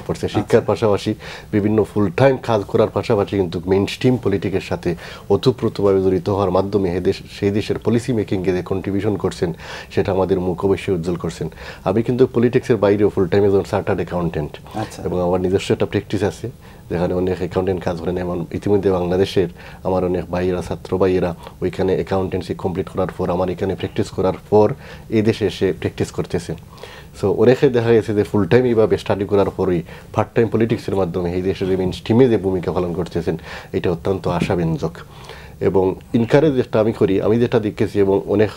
পড়ছে শিক্ষার পাশাপাশি বিভিন্ন ফুল টাইম কাজ করার পাশাপাশি কিন্তু মেইন স্ট্রিম পলিটিক্সের সাথে ওতপ্রোতভাবে জড়িত হওয়ার মাধ্যমে সেই দেশের পলিসি মেকিংয়ে যে কন্ট্রিবিউশন করছেন সেটা আমাদের মুখ অবশ্যই উজ্জ্বল করছেন। আমি কিন্তু পলিটিক্সের বাইরেও ফুল টাইম একজন চার্টার্ড অ্যাকাউন্টেন্ট এবং আমার নিজস্ব একটা প্র্যাকটিস আছে যেখানে অনেক অ্যাকাউন্টেন্ট কাজ করেন। এমন ইতিমধ্যে বাংলাদেশের আমার অনেক ভাইয়েরা, ছাত্র ভাইয়েরা ওইখানে অ্যাকাউন্টেন্সি কমপ্লিট করার পর, আমার এখানে প্র্যাকটিস করার পর এই দেশে এসে প্র্যাকটিস করতেছে। সো অনেকে দেখা গেছে যে ফুল টাইম এইভাবে স্টাডি করার পরই পার্ট টাইম পলিটিক্সের মাধ্যমে এই দেশের মেইন স্ট্রিমে যে ভূমিকা পালন করতেছেন এটা অত্যন্ত আশাব্যঞ্জক। এবং ইনকারেজ যেটা আমি করি, আমি যেটা দেখেছি এবং অনেক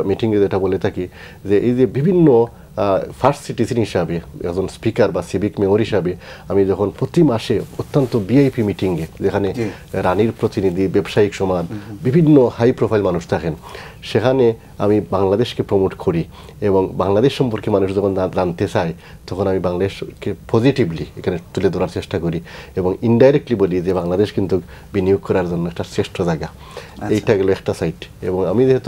মিটিংয়ে যেটা বলে থাকি যে এই যে বিভিন্ন ফার্স্ট সিটিজেন হিসাবে, একজন স্পিকার বা সিভিক মেয়র হিসাবে আমি যখন প্রতি মাসে অত্যন্ত ভিআইপি মিটিংয়ে, যেখানে রানীর প্রতিনিধি, ব্যবসায়িক সমাজ, বিভিন্ন হাই প্রোফাইল মানুষ থাকেন, সেখানে আমি বাংলাদেশকে প্রমোট করি এবং বাংলাদেশ সম্পর্কে মানুষ যখন জানতে চায় তখন আমি বাংলাদেশকে পজিটিভলি এখানে তুলে ধরার চেষ্টা করি এবং ইনডাইরেক্টলি বলি যে বাংলাদেশ কিন্তু বিনিয়োগ করার জন্য একটা শ্রেষ্ঠ জায়গা। এইটা গেল একটা সাইড। এবং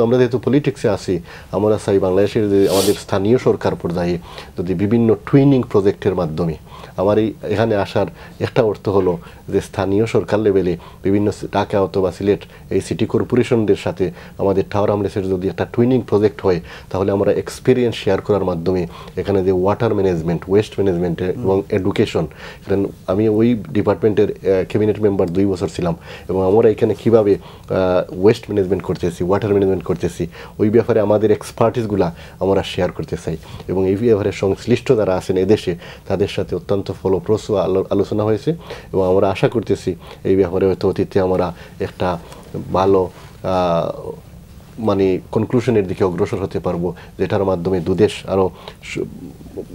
আমরা যেহেতু পলিটিক্সে আছি, আমরা চাই বাংলাদেশের যে আমাদের স্থানীয় সরকার পর্যায়ে যদি বিভিন্ন টুইনিং প্রজেক্টের মাধ্যমে, আমার এখানে আসার একটা অর্থ হলো যে স্থানীয় সরকার লেভেলে বিভিন্ন ঢাকা অথবা সিলেট এই সিটি কর্পোরেশনদের সাথে আমাদের টাওয়ার আমলেসের যদি একটা টুইনিং প্রজেক্ট হয় তাহলে আমরা এক্সপিরিয়েন্স শেয়ার করার মাধ্যমে এখানে যে ওয়াটার ম্যানেজমেন্ট, ওয়েস্ট ম্যানেজমেন্ট এবং এডুকেশন, আমি ওই ডিপার্টমেন্টের ক্যাবিনেট মেম্বার 2 বছর ছিলাম এবং আমরা এখানে কীভাবে ওয়েস্ট ম্যানেজমেন্ট করতেছি, ওয়াটার ম্যানেজমেন্ট করতেছি, ওই ব্যাপারে আমাদের এক্সপার্টিসগুলা আমরা শেয়ার করতে চাই। এবং এই ব্যাপারে সংশ্লিষ্ট যারা আছেন এদেশে তাদের সাথে অত্যন্ত ফলপ্রসূ আলোচনা হয়েছে এবং আমরা আশা করতেছি এই ব্যাপারে হয়তো অতীতে আমরা একটা ভালো মানে কনক্লুশনের দিকে অগ্রসর হতে পারবো, যেটার মাধ্যমে দুদেশ আরও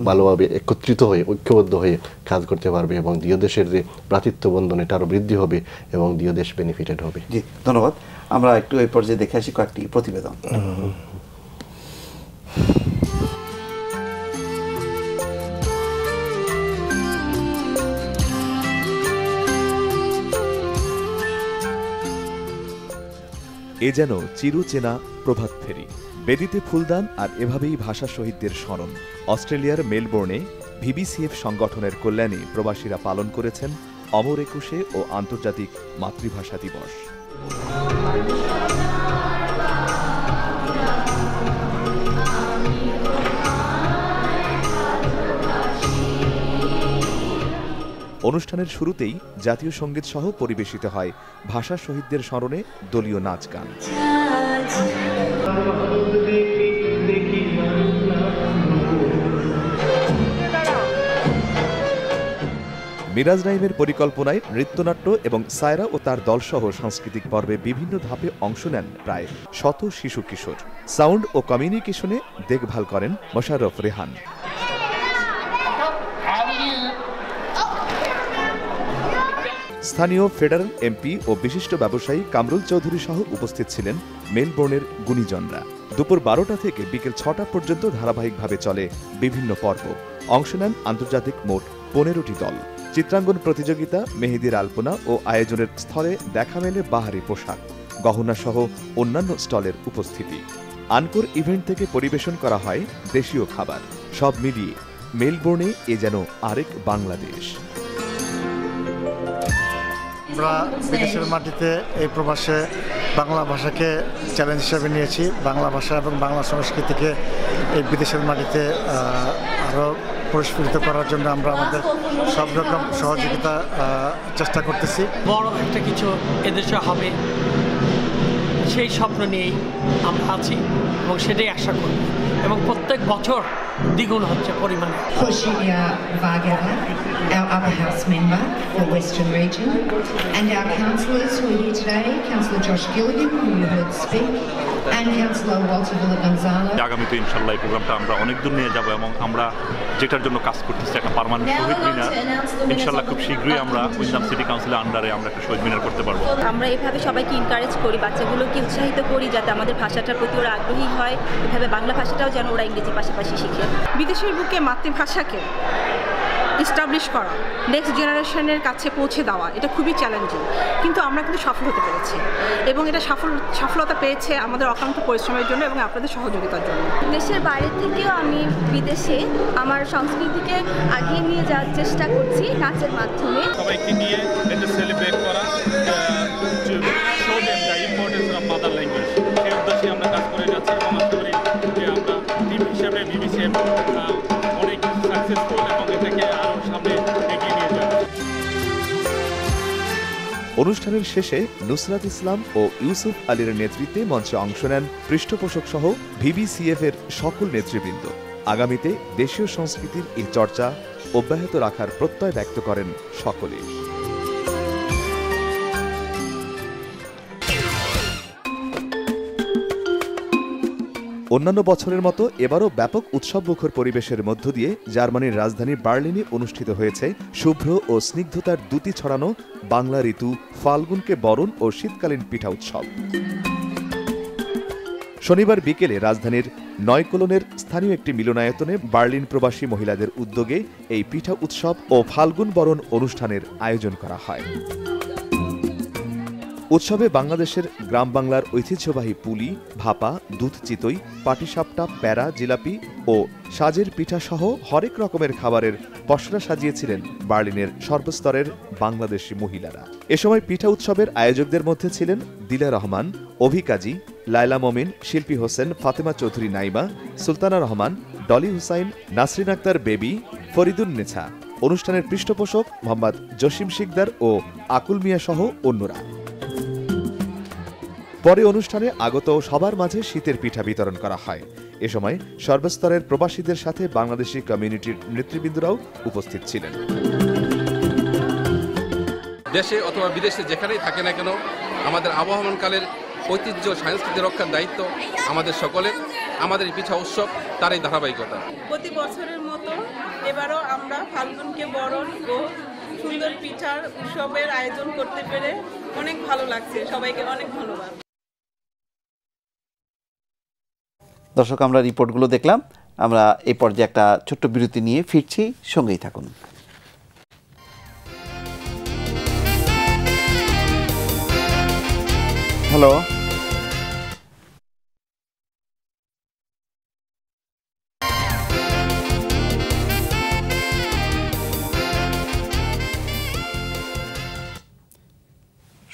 ভালোভাবে একত্রিত হয়ে, ঐক্যবদ্ধ হয়ে কাজ করতে পারবে এবং দুই দেশের যে ভ্রাতৃত্ব বন্ধন এটা আরও বৃদ্ধি হবে এবং দুই দেশ বেনিফিটেড হবে। জি, ধন্যবাদ। আমরা একটু এই পর্যায়ে দেখে আসি কয়েকটি প্রতিবেদন। এ যেন চিরচেনা প্রভাত ফেরি, বেদিতে ফুলদান আর এভাবেই ভাষা শহীদদের স্মরণ। অস্ট্রেলিয়ার মেলবোর্নে ভিবিসিএফ সংগঠনের কল্যাণে প্রবাসীরা পালন করেছেন অমর একুশে ও আন্তর্জাতিক মাতৃভাষা দিবস। অনুষ্ঠানের শুরুতেই জাতীয় সঙ্গীত সহ পরিবেশিত হয় ভাষা শহীদদের স্মরণে দলীয় নাচ গান। মিরাজ নাইমের পরিকল্পনায় নৃত্যনাট্য এবং সায়রা ও তার দলসহ সাংস্কৃতিক পর্বে বিভিন্ন ধাপে অংশ নেন প্রায় 100 শিশু কিশোর। সাউন্ড ও কমিউনিকেশনে দেখভাল করেন মোশাররফ রেহান। স্থানীয় ফেডারেল এমপি ও বিশিষ্ট ব্যবসায়ী কামরুল চৌধুরী সহ উপস্থিত ছিলেন মেলবোর্নের গুণীজনরা। দুপুর 12টা থেকে বিকেল 6টা পর্যন্ত ধারাবাহিকভাবে চলে বিভিন্ন পর্ব। অংশ নেন আন্তর্জাতিক মোট 15টি দল। চিত্রাঙ্গন প্রতিযোগিতা, মেহেদির আলপনা ও আয়োজনের স্থলে দেখা মেলে বাহারি পোশাক, গহনা সহ অন্যান্য স্টলের উপস্থিতি। আনকোর ইভেন্ট থেকে পরিবেশন করা হয় দেশীয় খাবার। সব মিলিয়ে মেলবোর্নে এ যেন আরেক বাংলাদেশ। আমরা বিদেশের মাটিতে এই প্রবাসে বাংলা ভাষাকে চ্যালেঞ্জ হিসেবে নিয়েছি। বাংলা ভাষা এবং বাংলা সংস্কৃতিকে এই বিদেশের মাটিতে আরও পরিস্ফুটিত করার জন্য আমরা আমাদের সব রকম সহযোগিতা চেষ্টা করতেছি। বড় একটা কিছু এদেশে হবে সেই স্বপ্ন নিয়েই আমরা আছি এবং সেটাই আশা করি এবং প্রত্যেক বছর দ্বিগুণ হচ্ছে পরিমাণে। Khoshiya Varghese, our upper house member for Western Region, and our councillors who are here today, Councillor Josh Gilligan, who you heard speak, and Councillor Walter Villa-Gonzalez. আগামীতে ইনশাআল্লাহ এই প্রোগ্রামটা আমরা অনেক দূর নিয়ে যাব এবং আমরা যেটার জন্য কাজ করতেছি একটা পার্মানেন্ট শহীদ মিনার ইনশাআল্লাহ খুব শীঘ্রই আমরা উইন্ডাম সিটি কাউন্সিলের আন্ডারে আমরা একটা শহীদ মিনার করতে পারবো। আমরা এভাবে সবাইকে এনকারেজ করি, বাচ্চাগুলোকে উৎসাহিত করি যাতে আমাদের ভাষাটার প্রতি ওরা আগ্রহী হয়, এভাবে বাংলা ভাষাটাও যেন ওরা ইংরেজি পাশাপাশি শিখে। বিদেশের বুকে মাতৃভাষাকে এস্টাবলিশ করা, নেক্সট জেনারেশনের কাছে পৌঁছে দেওয়া, এটা খুবই চ্যালেঞ্জিং, কিন্তু আমরা কিন্তু সফল হতে পেরেছি এবং এটা সফলতা পেয়েছে আমাদের অক্লান্ত পরিশ্রমের জন্য এবং আপনাদের সহযোগিতার জন্য। দেশের বাইরে থেকেও আমি বিদেশে আমার সংস্কৃতিকে আগিয়ে নিয়ে যাওয়ার চেষ্টা করছি নাচের মাধ্যমে। সবাইকে নিয়ে এটা সেলিব্রেট করা, show them the importance of mother language, সেই উদ্দেশ্যে আমরা কাজ করে যাচ্ছি এবং আশা করি যে আমরা টিম হিসাবে বিবিসি অনেক সাকসেসফুল এবং এটাকে আরও সামনে এগিয়ে নিয়ে যাব। অনুষ্ঠানের শেষে নুসরাত ইসলাম ও ইউসুফ আলীর নেতৃত্বে মঞ্চে অংশ নেন পৃষ্ঠপোষক সহ ভিবিসিএফ এর সকল নেতৃবৃন্দ। আগামীতে দেশীয় সংস্কৃতির এই চর্চা অব্যাহত রাখার প্রত্যয় ব্যক্ত করেন সকলে। অন্যান্য বছরের মতো এবারও ব্যাপক উৎসবমুখর পরিবেশের মধ্য দিয়ে জার্মানির রাজধানী বার্লিনে অনুষ্ঠিত হয়েছে শুভ্র ও স্নিগ্ধতার দ্যুতি ছড়ানো বাংলা ঋতু ফাল্গুনকে বরণ ও শীতকালীন পিঠা উৎসব। শনিবার বিকেলে রাজধানীর নয়কোলনের স্থানীয় একটি মিলনায়তনে বার্লিন প্রবাসী মহিলাদের উদ্যোগে এই পিঠা উৎসব ও ফাল্গুন বরণ অনুষ্ঠানের আয়োজন করা হয়। উৎসবে বাংলাদেশের গ্রাম বাংলার ঐতিহ্যবাহী পুলি, ভাপা, দুধ চিতই, পাটিসাপটা, প্যারা, জিলাপি ও সাজের পিঠা সহ হরেক রকমের খাবারের পসরা সাজিয়েছিলেন বার্লিনের সর্বস্তরের বাংলাদেশি মহিলারা। এ সময় পিঠা উৎসবের আয়োজকদের মধ্যে ছিলেন দিলা রহমান, অভি কাজী, লায়লা মমিন, শিল্পী হোসেন, ফাতেমা চৌধুরী নাইমা, সুলতানা রহমান, ডলি হুসাইন, নাসরিন আক্তার বেবি, ফরিদুন নেছা, অনুষ্ঠানের পৃষ্ঠপোষক মোহাম্মদ জসিম শিকদার ও আকুল মিয়া সহ অন্যরা। পরে অনুষ্ঠানে আগত সবার মাঝে শীতের পিঠা বিতরণ করা হয়। এ সময় সর্বস্তরের প্রবাসীদের সাথে বাংলাদেশি কমিউনিটির নেতৃবৃন্দরাও উপস্থিত ছিলেন। দেশে অথবা বিদেশে যেখানেই থাকে না কেন আমাদের আবহমানকালের ঐতিহ্য সংস্কৃতি রক্ষার দায়িত্ব আমাদের সকলের। আমাদের এই পিঠা উৎসব তার এই ধারাবাহিকতা। প্রতি বছরের মতো এবারও আমরা ফাল্গুনকে বরণ ও সুন্দর পিঠার উৎসবের আয়োজন করতে পেরে অনেক ভালো লাগছে। সবাইকে অনেক ধন্যবাদ। দর্শক, আমরা রিপোর্টগুলো দেখলাম। আমরা এই পর্যায়ে একটা ছোট্ট বিরতি নিয়ে ফিরছি, সঙ্গেই থাকুন। হ্যালো,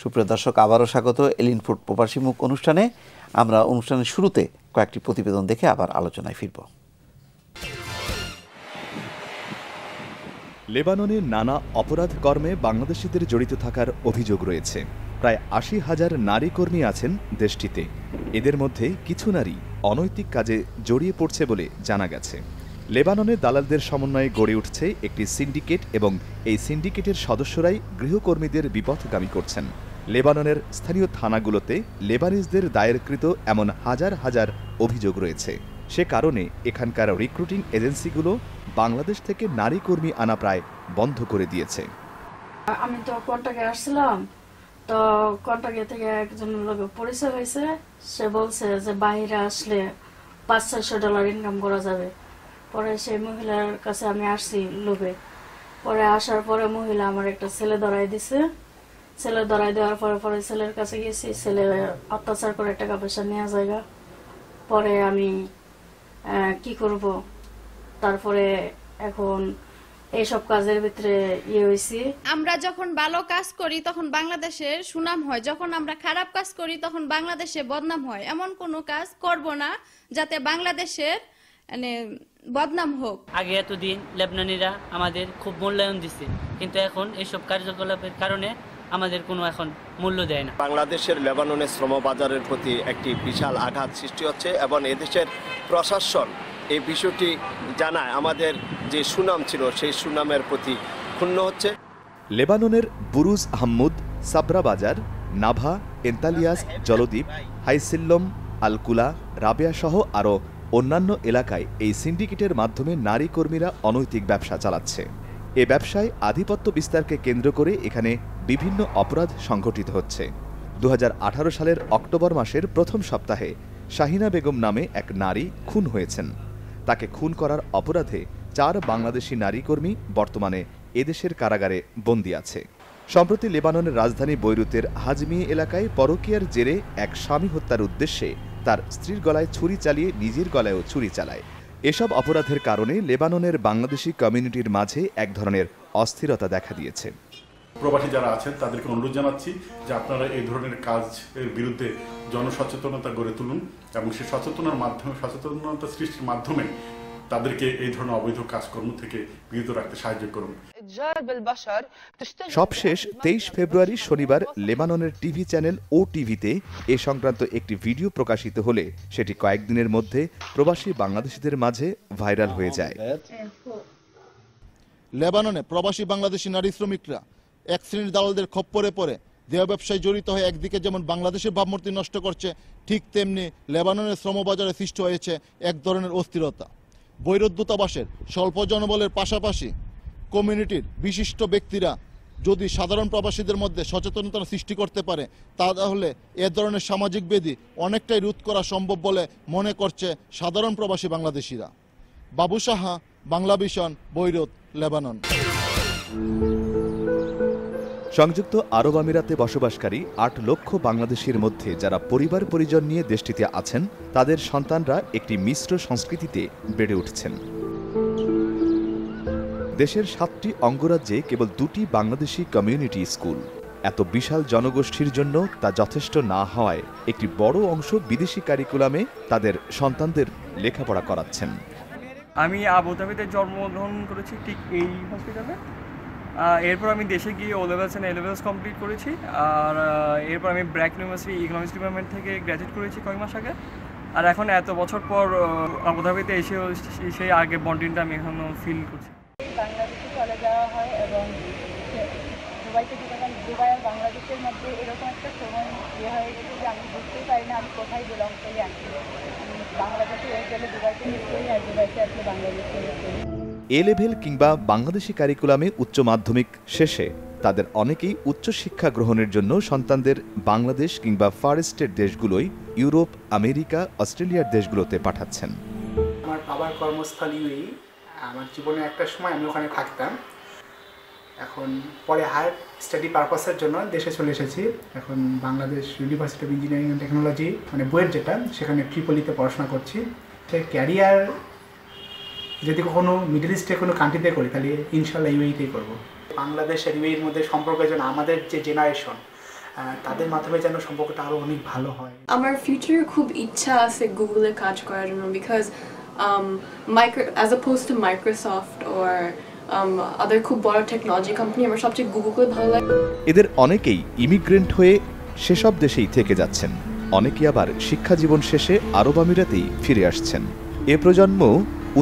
সুপ্রিয় দর্শক, আবারও স্বাগত এলিন ফুড প্রবাসী মুখ অনুষ্ঠানে। আমরা অনুষ্ঠানের শুরুতে কয়েকটি প্রতিবেদন দেখে আবার আলোচনায় ফিরব। লেবাননে নানা অপরাধ কর্মে বাংলাদেশিদের জড়িত থাকার অভিযোগ রয়েছে। প্রায় ৮০,০০০ নারী কর্মী আছেন দেশটিতে। এদের মধ্যে কিছু নারী অনৈতিক কাজে জড়িয়ে পড়ছে বলে জানা গেছে। লেবাননে দালালদের সমন্বয়ে গড়ে উঠছে একটি সিন্ডিকেট এবং এই সিন্ডিকেটের সদস্যরাই গৃহকর্মীদের বিপথগামী করছেন। লেবাননের স্থানীয় থানাগুলোতে লেবানিজদের দায়েরকৃত এমন হাজার হাজার অভিযোগ রয়েছে। সে কারণে এখানকার রিক্রুটিং এজেন্সিগুলো বাংলাদেশ থেকে নারী কর্মী আনা প্রায় বন্ধ করে দিয়েছে। আমি তো কন্টাকে আসছিলাম, তো কন্টাকে থেকে একজন লোক পরিচয় হয়েছে। সে বলছে যে বাইরে আসলে $500-600 ইনকাম করা যাবে। পরে সেই মহিলার কাছে আমি আসছি লোভে। পরে আসার পরে মহিলা আমার একটা ছেলে ধরাই দিছে। ছেলে ধরাই দেওয়ার পরে পরে ছেলের কাছে গেছি। ছেলে অত্যাচার করে টাকা পয়সা নেওয়া জায়গা। পরে আমি কি করব, তারপরে এখন এইসব কাজের ভিতরে হয়েছি। আমরা যখন ভালো কাজ করি তখন বাংলাদেশের সুনাম হয়, যখন আমরা খারাপ কাজ করি তখন বাংলাদেশে বদনাম হয়। এমন কোনো কাজ করব না যাতে বাংলাদেশের বদনাম হোক। আগে এতদিন লেবাননিরা আমাদের খুব মূল্যায়ন দিচ্ছে, কিন্তু এখন এইসব কার্যকলাপের কারণে আমাদের কোনো এখন মূল্য দেয় না। বাংলাদেশের লেবাননের শ্রম বাজারের প্রতি একটি বিশাল আঘাত সৃষ্টি হচ্ছে এবং এদেশের প্রশাসন এই বিষয়টি জানায় আমাদের যে সুনাম ছিল সেই সুনামের প্রতি ক্ষুণ্ণ হচ্ছে। লেবাননের বুরুজ আহমুদ, সাবরা বাজার, নাভা, এন্তালিয়াস, জলদ্বীপ, হাইসিল্লম, আলকুলা, রাবেয়া সহ আরও অন্যান্য এলাকায় এই সিন্ডিকেটের মাধ্যমে নারী কর্মীরা অনৈতিক ব্যবসা চালাচ্ছে। এ ব্যবসায় আধিপত্য বিস্তারকে কেন্দ্র করে এখানে বিভিন্ন অপরাধ সংঘটিত হচ্ছে। 2018 সালের অক্টোবর মাসের প্রথম সপ্তাহে শাহিনা বেগম নামে এক নারী খুন হয়েছেন। তাকে খুন করার অপরাধে 4 বাংলাদেশি নারী কর্মী বর্তমানে এদেশের কারাগারে বন্দী আছে। সম্প্রতি লেবাননের রাজধানী বৈরুতের হাজমিয়ে এলাকায় পরকীয়ার জেরে এক স্বামী হত্যার উদ্দেশ্যে তার স্ত্রীর গলায় ছুরি চালিয়ে নিজের গলায়ও ছুরি চালায়। এসব অপরাধের কারণে লেবাননের বাংলাদেশি কমিউনিটির মাঝে এক ধরনের অস্থিরতা দেখা দিয়েছে। প্রবাসী যারা আছেন তাদেরকে অনুরোধ জানাচ্ছি যে আপনারা এই ধরনের কাজের বিরুদ্ধে জনসচেতনতা গড়ে তুলুন এবং সেই সচেতনতা সৃষ্টির মাধ্যমে তাদেরকে এই ধরনের অবৈধ কাজকর্ম থেকে বিরত রাখতে সাহায্য করুন। সবশেষ 23 ফেব্রুয়ারি শনিবার লেবাননের টিভি চ্যানেল OTVতে এ সংক্রান্ত একটি ভিডিও প্রকাশিত হলে সেটি কয়েকদিনের মধ্যে প্রবাসী বাংলাদেশিদের মাঝে ভাইরাল হয়ে যায়। লেবাননে প্রবাসী বাংলাদেশি নারী শ্রমিকরা এক শ্রেণীর দালালদের খপ্পরে পড়ে দেহ ব্যবসায় জড়িত হয়ে একদিকে যেমন বাংলাদেশের ভাবমূর্তি নষ্ট করছে, ঠিক তেমনি লেবাননের শ্রমবাজারে সৃষ্টি হয়েছে এক ধরনের অস্থিরতা। বৈরুত দূতাবাসের স্বল্প জনবলের পাশাপাশি কমিউনিটির বিশিষ্ট ব্যক্তিরা যদি সাধারণ প্রবাসীদের মধ্যে সচেতনতা সৃষ্টি করতে পারে তাহলে এ ধরনের সামাজিক ব্যাধি অনেকটাই রোধ করা সম্ভব বলে মনে করছে সাধারণ প্রবাসী বাংলাদেশিরা। বাবু Saha, Bangla vision, Beirut, Lebanon. সংযুক্ত আরব আমিরাতে বসবাসকারী 8 লক্ষ বাংলাদেশির মধ্যে যারা পরিবার পরিজন নিয়ে দেশটিতে আছেন তাদের সন্তানরা একটি মিশ্র সংস্কৃতিতে বেড়ে উঠছেন। দেশের 7টি অঙ্গরাজ্যে কেবল 2টি বাংলাদেশি কমিউনিটি স্কুল। এত বিশাল জনগোষ্ঠীর জন্য তা যথেষ্ট না হওয়ায় একটি বড় অংশ বিদেশি কারিকুলামে তাদের সন্তানদের লেখাপড়া করাচ্ছেন। আমি আবুধাবিতে জন্মগ্রহণ করেছি, ঠিক এই হসপিটালে। এরপর আমি দেশে গিয়ে O-levels and A-levels কমপ্লিট করেছি। আর এরপর আমি ব্র্যাক ইউনিভার্সিটি ইকোনমিক্স ডিপার্টমেন্ট থেকে গ্র্যাজুয়েট করেছি কয়েক মাস আগে। আর এখন এত বছর পর আবুধাবিতে এসে সেই আগে বন্ডিংটা আমি এখনও ফিল করছি। বাংলাদেশে চলে যাওয়া হয় এবং দুবাইতে যখন দুবাই আর বাংলাদেশের মধ্যে এরকম একটা সময় হয়ে গেছে যে আমি বুঝতেই পারি না আমি কোথায় বিলং করি। বাংলাদেশে গেলে দুবাইতে মিস করি আর দুবাইতে আসলে বাংলাদেশে মিস করি। A-level কিংবা বাংলাদেশি কারিকুলামে উচ্চ মাধ্যমিক শেষে তাদের অনেকেই উচ্চশিক্ষা গ্রহণের জন্য সন্তানদের বাংলাদেশ কিংবা ফার ইস্টের দেশগুলোই, ইউরোপ, আমেরিকা, অস্ট্রেলিয়ার দেশগুলোতে পাঠাচ্ছেন। আমার বাবার কর্মস্থল UAE। আমার জীবনে একটা সময় আমি ওখানে থাকতাম। এখন পরে হায়ার স্টাডি পারপাসের জন্য দেশে চলে এসেছি। এখন Bangladesh university of engineering and technology মানে বুয়েট যেটা, সেখানে ট্রিপলিতে পড়াশোনা করছি। সে ক্যারিয়ার যদি কখনো মিডল ইস্টে কোনো কান্ট্রিতে করি তাহলে ইনশাল্লাহ UAE-তেই করবো। বাংলাদেশ আর UAE-র মধ্যে সম্পর্কের জন্য আমাদের যে জেনারেশন তাদের মাধ্যমে যেন সম্পর্কটা আরও অনেক ভালো হয়। আমার ফিউচারে খুব ইচ্ছা আছে গুগলে কাজ করার জন্য, because as opposed to Microsoft or other খুব বড় টেকনোলজি কোম্পানি, আমার সবচেয়ে গুগলকে ভালো লাগে। এদের অনেকেই ইমিগ্রেন্ট হয়ে সেসব দেশেই থেকে যাচ্ছেন, অনেকে আবার শিক্ষা জীবন শেষে আরব আমিরাতেই ফিরে আসছেন। এ প্রজন্ম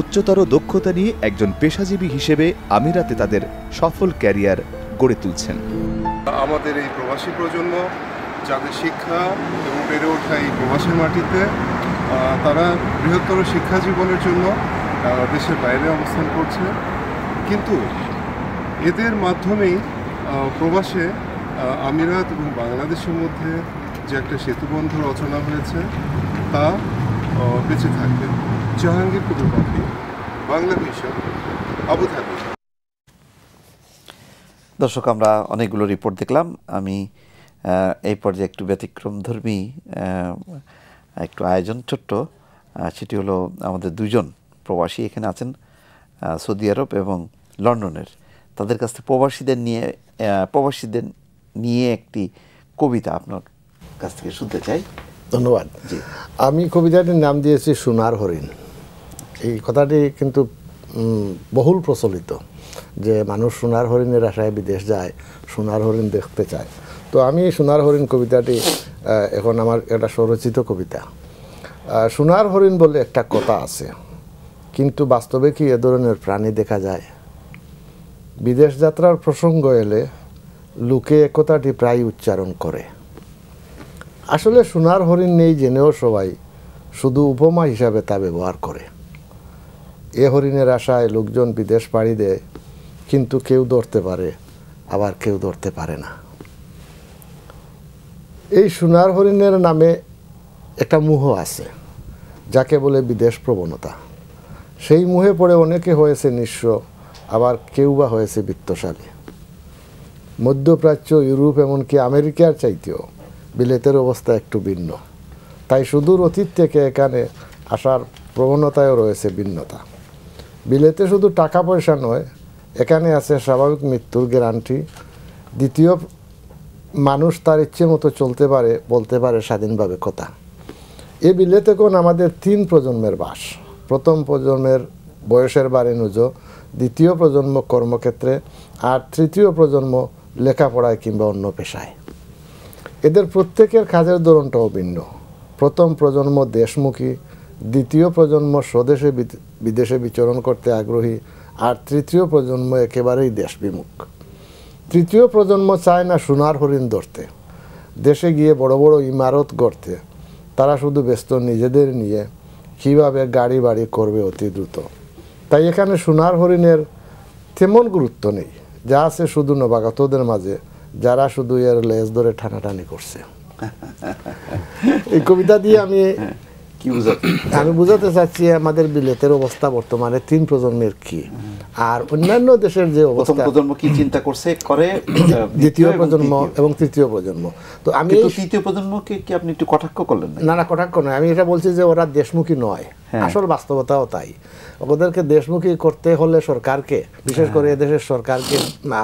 উচ্চতর দক্ষতা নিয়ে একজন পেশাজীবী হিসেবে আমিরাতে তাদের সফল ক্যারিয়ার গড়ে তুলছেন। আমাদের এই প্রবাসী প্রজন্ম যাদের শিক্ষা এবং বেড়ে ওঠা এই প্রবাসী মাটিতে, তারা বৃহত্তর শিক্ষা জীবনের জন্য দেশের বাইরে অবস্থান করছে, কিন্তু এদের মাধ্যমেই প্রবাসে আমিরাত এবং বাংলাদেশের মধ্যে যে একটা সেতুবন্ধ রচনা হয়েছে তা বেঁচে থাকবে। জাহাঙ্গীর কবির পাখি, বাংলা ভিশন, আবুধাবি। দর্শক, আমরা অনেকগুলো রিপোর্ট দেখলাম। আমি এই পর্যায়ে একটু ব্যতিক্রমধর্মী একটু আয়োজন ছোট্ট, সেটি হলো আমাদের 2জন প্রবাসী এখানে আছেন সৌদি আরব এবং লন্ডনের। তাদের কাছ থেকে প্রবাসীদের নিয়ে একটি কবিতা আপনার কাছ থেকে শুনতে চাই। ধন্যবাদ। আমি কবিতাটির নাম দিয়েছি সোনার হরিণ। এই কথাটি কিন্তু বহুল প্রচলিত যে মানুষ সোনার হরিণের আশায় বিদেশ যায়, সোনার হরিণ দেখতে চায়। তো আমি সোনার হরিণ কবিতাটি এখন আমার একটা স্বরচিত কবিতা। সোনার হরিণ বলে একটা কথা আছে, কিন্তু বাস্তবে কি এ ধরনের প্রাণী দেখা যায়? বিদেশ যাত্রার প্রসঙ্গ এলে লোকে একথাটি প্রায় উচ্চারণ করে। আসলে সোনার হরিণ নেই জেনেও সবাই শুধু উপমা হিসাবে তা ব্যবহার করে। এ হরিণের আশায় লোকজন বিদেশ পাড়ি দেয়, কিন্তু কেউ ধরতে পারে, আবার কেউ ধরতে পারে না। এই সোনার হরিণের নামে একটা মোহ আছে, যাকে বলে বিদেশ প্রবণতা। সেই মোহে পড়ে অনেকে হয়েছে নিঃস্ব, আবার কেউ বা হয়েছে বিত্তশালী। মধ্যপ্রাচ্য, ইউরোপ, এমনকি আমেরিকার চাইতেও বিলেতের অবস্থা একটু ভিন্ন। তাই সুদূর অতীত থেকে এখানে আসার প্রবণতায়ও রয়েছে ভিন্নতা। বিলেতে শুধু টাকা পয়সা নয়, এখানে আছে স্বাভাবিক মৃত্যুর গ্যারান্টি। দ্বিতীয়, মানুষ তার ইচ্ছে মতো চলতে পারে, বলতে পারে স্বাধীনভাবে কথা। এ বিলেতে কোন আমাদের 3 প্রজন্মের বাস। প্রথম প্রজন্মের বয়সের বারে নুজো, দ্বিতীয় প্রজন্ম কর্মক্ষেত্রে, আর তৃতীয় প্রজন্ম লেখাপড়ায় কিংবা অন্য পেশায়। এদের প্রত্যেকের কাজের ধরনটাও ভিন্ন। প্রথম প্রজন্ম দেশমুখী, দ্বিতীয় প্রজন্ম স্বদেশে বিদেশে বিচরণ করতে আগ্রহী, আর তৃতীয় প্রজন্ম একেবারেই দেশবিমুখ। তৃতীয় প্রজন্ম চায় না সোনার হরিণ ধরতে, দেশে গিয়ে বড় বড় ইমারত গড়তে। তারা শুধু ব্যস্ত নিজেদের নিয়ে কীভাবে গাড়ি বাড়ি করবে অতি দ্রুত। তাই এখানে সোনার হরিণের তেমন গুরুত্ব নেই, যা আছে শুধু নবাগতদের মাঝে, যারা শুধু এর লেজ ধরে টানাটানি করছে। এই কবিতা দিয়ে আমি বুঝাতে চাচ্ছি আমাদের বিলেতের অবস্থা বর্তমানে 3 প্রজন্মের কি, আর অন্যান্য দেশের যে অবস্থা, প্রজন্ম কি চিন্তা করছে করে দ্বিতীয় প্রজন্ম এবং তৃতীয় প্রজন্ম। তো আমি তৃতীয় প্রজন্মকে কি আপনি একটু কটাক্ষ করলেন? না, কটাক্ষ নয়, আমি এটা বলছি যে ওরা দেশমুখী নয়। আসল বাস্তবতাও তাই। ওদেরকে দেশমুখী করতে হলে সরকারকে, বিশেষ করে এদেশের সরকারকে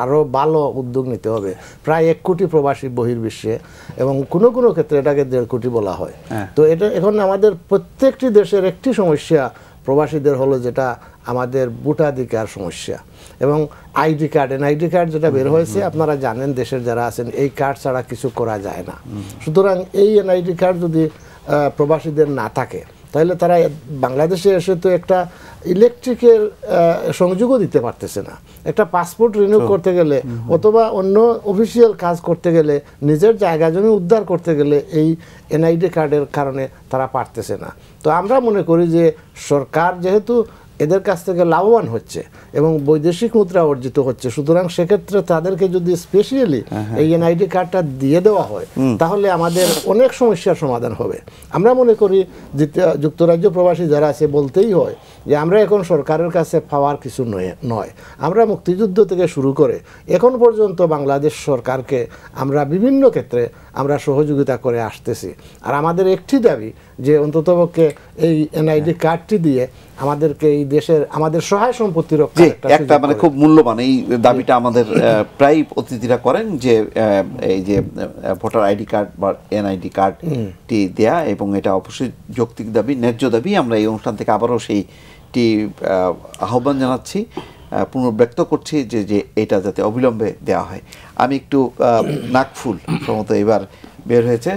আরো ভালো উদ্যোগ নিতে হবে। প্রায় 1 কোটি প্রবাসী বহির্বিশ্বে, এবং কোনো কোনো ক্ষেত্রে এটাকে 1.5 কোটি বলা হয়। তো এটা এখন আমাদের প্রত্যেকটি দেশের একটি সমস্যা প্রবাসীদের হলো, যেটা আমাদের ভোটাধিকার সমস্যা এবং আইডি কার্ড, এনআইডি কার্ড যেটা বের হয়েছে, আপনারা জানেন দেশের যারা আছেন, এই কার্ড ছাড়া কিছু করা যায় না। সুতরাং এই এনআইডি কার্ড যদি প্রবাসীদের না থাকে, তাহলে তারা বাংলাদেশে এসে তো একটা ইলেকট্রিকের সংযোগও দিতে পারতেছে না। একটা পাসপোর্ট রিনিউ করতে গেলে অথবা অন্য অফিসিয়াল কাজ করতে গেলে, নিজের জায়গা জমি উদ্ধার করতে গেলে এই এনআইডি কার্ডের কারণে তারা পারতেছে না। তো আমরা মনে করি যে সরকার যেহেতু এদের কাছ থেকে লাভবান হচ্ছে এবং বৈদেশিক মুদ্রা অর্জিত হচ্ছে, সুতরাং সেক্ষেত্রে তাদেরকে যদি স্পেশালি এই এনআইডি কার্ডটা দিয়ে দেওয়া হয়, তাহলে আমাদের অনেক সমস্যার সমাধান হবে। আমরা মনে করি যে যুক্তরাজ্য প্রবাসী যারা আছে, বলতেই হয় যে আমরা এখন সরকারের কাছে পাওয়ার কিছু নয়। আমরা মুক্তিযুদ্ধ থেকে শুরু করে এখন পর্যন্ত বাংলাদেশ সরকারকে আমরা বিভিন্ন ক্ষেত্রে আমরা সহযোগিতা করে আসতেছি। আর আমাদের একটি দাবি যে অন্ততপক্ষে এই এনআইডি কার্ডটি দিয়ে আমাদেরকে এই দেশের আমাদের সহায় সম্পত্তি রক্ষা একটা মানে খুব মূল্যবান এই দাবিটা আমাদের প্রায় অতিথিরা করেন, যে এই যে ভোটার আইডি কার্ড বা এনআইডি কার্ডটি দেয়া, এবং এটা অবশ্যই যৌক্তিক দাবি, ন্যায্য দাবি। আমরা এই অনুষ্ঠান থেকে আবারও সেইটি আহ্বান জানাচ্ছি, পুনর্ব্যক্ত করছি যে এটা যাতে অবিলম্বে দেওয়া হয়। আমি একটু নাকফুল সম্ভবত এবার বের হয়েছে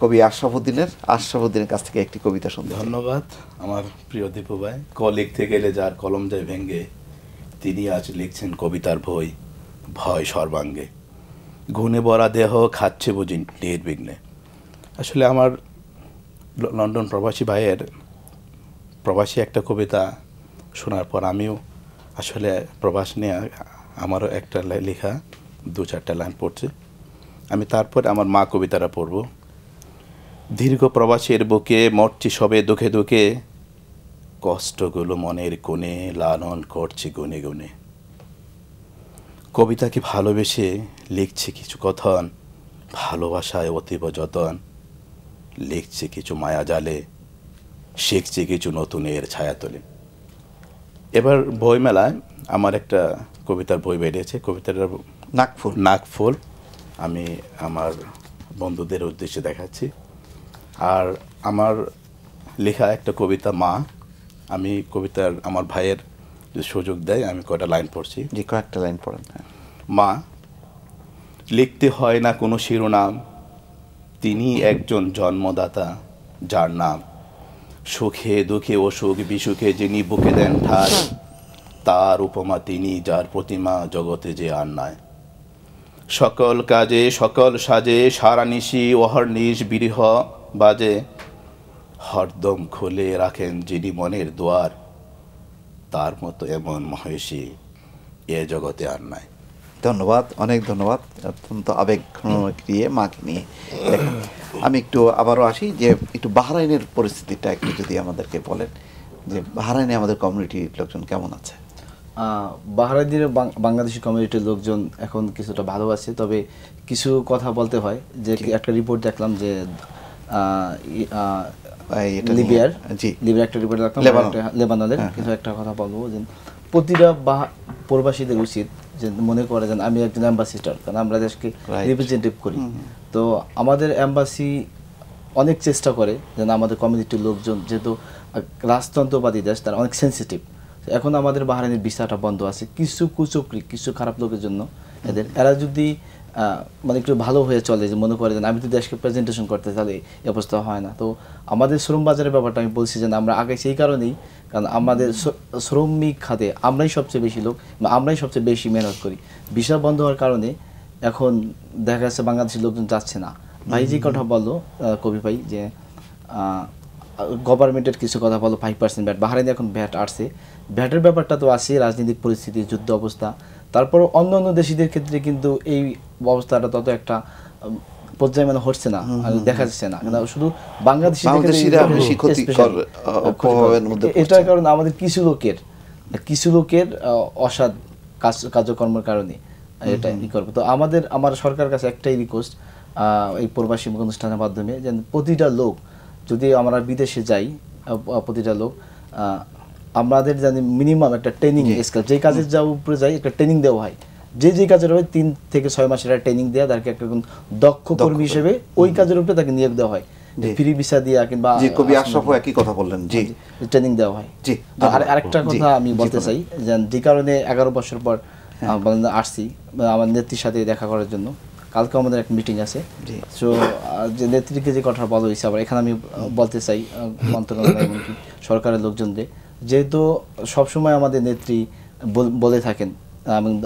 কবি আশরাফুদ্দিনের কাছ থেকে একটি কবিতা শুনতে। ধন্যবাদ আমার প্রিয় দীপু ভাই। লিখতে গেলে যার কলম যায় ভেঙ্গে, তিনি আজ লিখছেন কবিতার বই, ভয় সর্বাঙ্গে। গুণে ভরা দেহ খাচ্ছে বুঝি নির্বিঘ্নে। আসলে আমার লন্ডন প্রবাসী ভাইয়ের প্রবাসী একটা কবিতা শোনার পর আমিও আসলে প্রবাস নিয়ে আমারও একটা লেখা 2-4টা লাইন পড়ছে। আমি তারপরে আমার মা কবিতাটা পড়ব। দীর্ঘ প্রবাসের বুকে মরছি সবে দুঃখে দুঃখে, কষ্টগুলো মনের কোণে লালন করছি গুনে গুনে। কবিতাকে ভালোবেসে লিখছি কিছু কথন, ভালোবাসায় অতীব যতন। লিখছি কিছু মায়া জালে, শিখছি কিছু নতুনের ছায়া তোলে। এবার বইমেলায় আমার একটা কবিতার বই বেরিয়েছে, কবিতাটার নাকফুল। আমি আমার বন্ধুদের উদ্দেশ্যে দেখাচ্ছি। আর আমার লেখা একটা কবিতা মা। আমি কবিতার আমার ভাইয়ের যে সুযোগ দেয় আমি কয়টা লাইন পড়ছি। যে কয়েকটা লাইন পড়েন। মা, লিখতে হয় না কোনো শিরোনাম, তিনি একজন জন্মদাতা যার নাম সুখে দুঃখে অসুখ বিসুখে যিনি বুকে দেন ঠাস, তার উপমা তিনি যার প্রতিমা জগতে যে আর নাই। সকল কাজে সকল সাজে সারা নিশি অহর্নিশ বিরহ বাজে, হরদম খুলে রাখেন যিনি মনের দুয়ার, তার মতো এমন মহেশী এ জগতে আর নাই। ধন্যবাদ, অনেক ধন্যবাদ। অত্যন্ত আবেগক্রিয়ে মাকে নিয়ে। আমি একটু আবারও আসি যে একটু বাহরাইনের পরিস্থিতিটা একটু যদি আমাদেরকে বলেন, যে বাহরাইনে আমাদের কমিউনিটির লোকজন কেমন আছে? বাহরাইনের বাংলাদেশি কমিউনিটির লোকজন এখন কিছুটা ভালো আছে, তবে কিছু কথা বলতে হয়। যে একটা রিপোর্ট দেখলাম যে লিবিয়ার একটা রিপোর্ট দেখলাম, লেবাননের কিছু একটা কথা বলবো যে প্রতিটা প্রবাসীদের উচিত যে মনে করে যেন আমি একজন অ্যাম্বাসিডর, কারণ আমরা দেশকে রিপ্রেজেন্টেটিভ করি। তো আমাদের অ্যাম্বাসি অনেক চেষ্টা করে যেন আমাদের কমিউনিটির লোকজন, যেহেতু রাজতন্ত্রবাদী দেশ, তারা অনেক সেন্সিটিভ। এখন আমাদের বাহরাইনের ভিসাটা বন্ধ আছে কিছু কুচক্রি, কিছু খারাপ লোকের জন্য। এরা যদি মানে একটু ভালো হয়ে চলে, যে মনে করে যেন আমি তো দেশকে প্রেজেন্টেশন করতে, তাহলে এই অবস্থা হয় না। তো আমাদের শ্রম বাজারের ব্যাপারটা আমি বলছি যে আমরা আগে সেই কারণেই, কারণ আমাদের শ্রমিক খাতে আমরাই সবচেয়ে বেশি লোক, আমরাই সবচেয়ে বেশি মেহনত করি। ভিসা বন্ধ হওয়ার কারণে এখন দেখা যাচ্ছে বাংলাদেশের লোকজন যাচ্ছে না। ভাই যে কথা বললো কবি ভাই, যে গভর্নমেন্টের কিছু কথা বলো 5% ভ্যাট, বাহরাইনে এখন ভ্যাট আসছে। ভ্যাটের ব্যাপারটা তো আছে, রাজনৈতিক পরিস্থিতি, যুদ্ধ অবস্থা। তারপর অন্য অন্য দেশিদের ক্ষেত্রে কিন্তু এই অবস্থাটা তত একটা পর্যায়ে মানে হচ্ছে না, দেখা যাচ্ছে না। শুধু এটার কারণ আমাদের কিছু লোকের অসৎ কার্যকর্মের কারণে এটা ই করবো। তো আমার সরকারের কাছে একটাই রিকোয়েস্ট, এই প্রবাসী অনুষ্ঠানের মাধ্যমে, যে প্রতিটা লোক যদি আমরা বিদেশে যাই, প্রতিটা লোক আমাদের জানি মিনিমাম একটা ট্রেনিং স্কেল, যে কাজের যা উপরে যাই একটা ট্রেনিং দেওয়া হয়, যে কাজের হবে 3 থেকে 6 মাসের একটা ট্রেনিং দেওয়া, তাকে একটা দক্ষ কর্মী হিসেবে ওই কাজের উপরে তাকে নিয়োগ দেওয়া হয়, ফ্রি ভিসা দিয়া কিংবা কবি আশরাফ একই কথা বললেন, জি ট্রেনিং দেওয়া হয়। জি, আর আরেকটা কথা আমি বলতে চাই, যে কারণে 11 বছর পর আসছি আমার নেত্রীর সাথে দেখা করার জন্য। কালকে আমাদের একটা মিটিং আছে। সো যে নেত্রীকে যে কথা বলা হয়েছে, আবার এখানে আমি বলতে চাই মন্ত্রণালয় এমনকি সরকারের লোকজনদের, যেহেতু সবসময় আমাদের নেত্রী বলে থাকেন,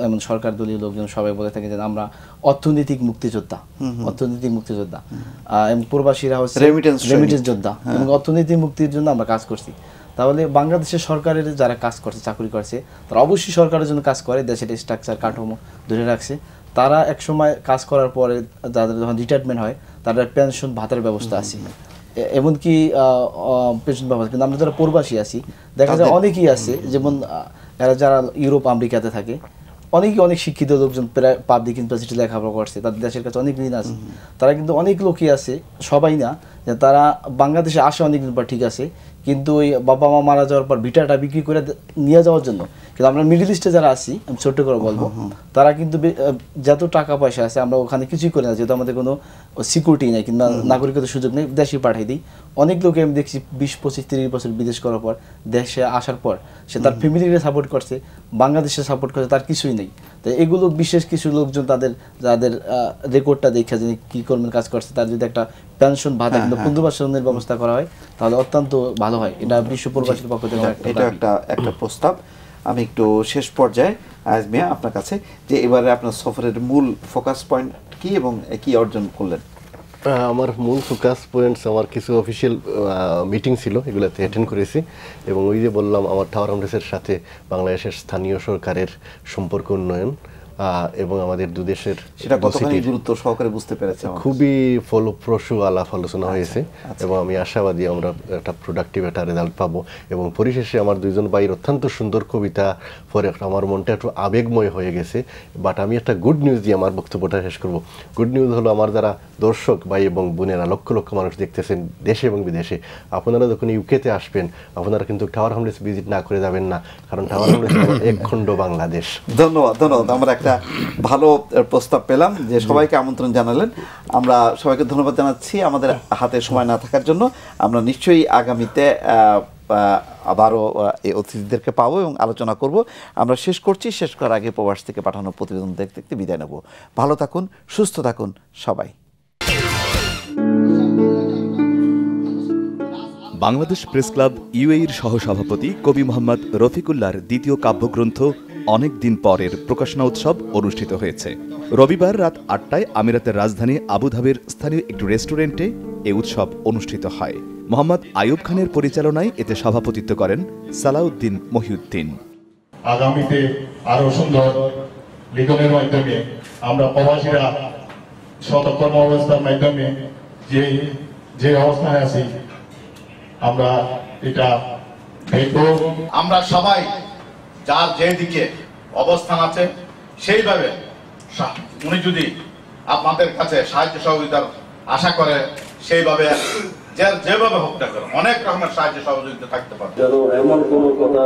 এমন সরকার দলীয় লোকজন সবাই বলে থাকেন যে আমরা অর্থনৈতিক মুক্তিযোদ্ধা, এবং প্রবাসীরা হচ্ছে রেমিটেন্স যোদ্ধা, এবং অর্থনৈতিক মুক্তির জন্য আমরা কাজ করছি। তাহলে বাংলাদেশের সরকারের যারা কাজ করছে, চাকরি করছে, তারা অবশ্যই সরকারের জন্য কাজ করে, দেশের স্ট্রাকচার কাঠামো ধরে রাখছে। তারা একসময় কাজ করার পরে যাদের যখন রিটায়ারমেন্ট হয়, তাদের পেনশন ভাতার ব্যবস্থা আছে, এমনকি পেনশন ব্যবস্থা। কিন্তু আমরা যারা প্রবাসী আছি, দেখা যায় অনেকেই আছে, যেমন এরা যারা ইউরোপ আমেরিকাতে থাকে, অনেক শিক্ষিত লোকজন, প্রায় পাবলিক ইউনিভার্সিটি লেখাপড়া করছে, তাদের দেশের কাছে অনেক ঋণ আছে। তারা কিন্তু অনেক লোকই আছে, সবাই না, যে তারা বাংলাদেশে আসে অনেকদিন পর, ঠিক আছে, কিন্তু ওই বাবা মা মারা যাওয়ার পর ভিটাটা বিক্রি করে নিয়ে যাওয়ার জন্য। কিন্তু আমরা মিডল ইস্টে যারা আছি, আমি ছোট্ট করে বলবো, তারা কিন্তু যত টাকা পয়সা আছে আমরা ওখানে কিছুই করি না, যেহেতু আমাদের কোনো সিকিউরিটি নেই কিংবা নাগরিকতার সুযোগ নেই, দেশে পাঠিয়ে দিই। অনেক লোকে আমি দেখছি 20, 25, 30 বছর বিদেশ করার পর, দেশে আসার পর সে তার ফ্যামিলিকে সাপোর্ট করছে, বাংলাদেশে সাপোর্ট করছে, তার কিছুই নেই। তো এগুলো বিশেষ কিছু লোকজন যাদের রেকর্ডটা দেখে যে কি কর্মের কাজ করছে, তার যদি একটা পেনশন ভাতা কিন্তু পুনর্বাসনের ব্যবস্থা করা হয়, তাহলে অত্যন্ত ভালো হয়। এটা বিশ্ব প্রবাসীর পক্ষ থেকে একটা প্রস্তাব। আমি একটু শেষ পর্যায়ে আজমিয়া আপনার কাছে, যে এবারে আপনার সফরের মূল ফোকাস পয়েন্ট কি এবং কি অর্জন করলেন? আমার মূল ফোকাস পয়েন্টস, আমার কিছু অফিসিয়াল মিটিং ছিল, এগুলোতে অ্যাটেন্ড করেছি। এবং ওই যে বললাম, আমার টাওয়ার হামলেসের সাথে বাংলাদেশের স্থানীয় সরকারের সম্পর্ক উন্নয়ন এবং আমাদের দুদেশের সেটা কতখানি গুরুত্ব সহকারে বুঝতে পেরেছে, খুবই ফলপ্রসূ আলাপ আলোচনা হয়েছে। এবং আমি আশাবাদী আমরা একটা প্রোডাক্টিভ একটা রেজাল্ট পাবো। এবং পরিশেষে আমার দুইজন ভাইয়ের অত্যন্ত সুন্দর কবিতা পরে আমার মনটা একটু আবেগময় হয়ে গেছে। বাট আমি একটা গুড নিউজ দিয়ে আমার বক্তব্যটা শেষ করব। গুড নিউজ হলো, আমার যারা দর্শক ভাই এবং বোনেরা, লক্ষ লক্ষ মানুষ দেখতেছেন দেশে এবং বিদেশে, আপনারা যখন ইউকেতে আসবেন, আপনারা কিন্তু টাওয়ার হামলেস ভিজিট না করে যাবেন না, কারণ টাওয়ার হামলেস এক খণ্ড বাংলাদেশ। ধন্যবাদ। আমরা একটা ভালো প্রস্তাব পেলাম, যে সবাইকে আমন্ত্রণ জানালেন। আমরা সবাইকে ধন্যবাদ জানাচ্ছি আমাদের হাতে সময় না থাকার জন্য। আমরা নিশ্চয়ই আগামীতে আবারও এই অতিথিদেরকে পাবো এবং আলোচনা করব। আমরা শেষ করার আগে প্রবাস থেকে পাঠানো প্রতিবেদন দেখতে দেখতে বিদায় নেব। ভালো থাকুন, সুস্থ থাকুন সবাই। বাংলাদেশ প্রেস ক্লাব ইউএইর সহসভাপতি কবি মোহাম্মদ রফিকুল্লাহর দ্বিতীয় কাব্যগ্রন্থ অনেক দিন পরের প্রকাশনা উৎসব অনুষ্ঠিত হয়েছে। রবিবার রাত ৮টায় আমিরাতের রাজধানী আবুধাবির স্থানীয় একটি রেস্টুরেন্টে এ উৎসব অনুষ্ঠিত হয়। মোহাম্মদ আইয়ুব খানের পরিচালনায় এতে সভাপতিত্ব করেন সালাউদ্দিন মহিউদ্দিন। আগামীতে আরো সুন্দর লিখনের মাধ্যমে আমরা প্রবাসীরা শতকর্ম অবস্থার মাধ্যমে যে অবস্থায় আছি আমরা এটা দেখব। আমরা সবাই যার যেদিকে অবস্থান আছে সেইভাবে উনি যদি আপনাদের কাছে সাহায্য সহযোগিতার আশা করে সেইভাবে যেভাবে হোক না করে অনেক রকমের সাহায্য সহযোগিতা থাকতে পারে। যেন এমন কোনো কথা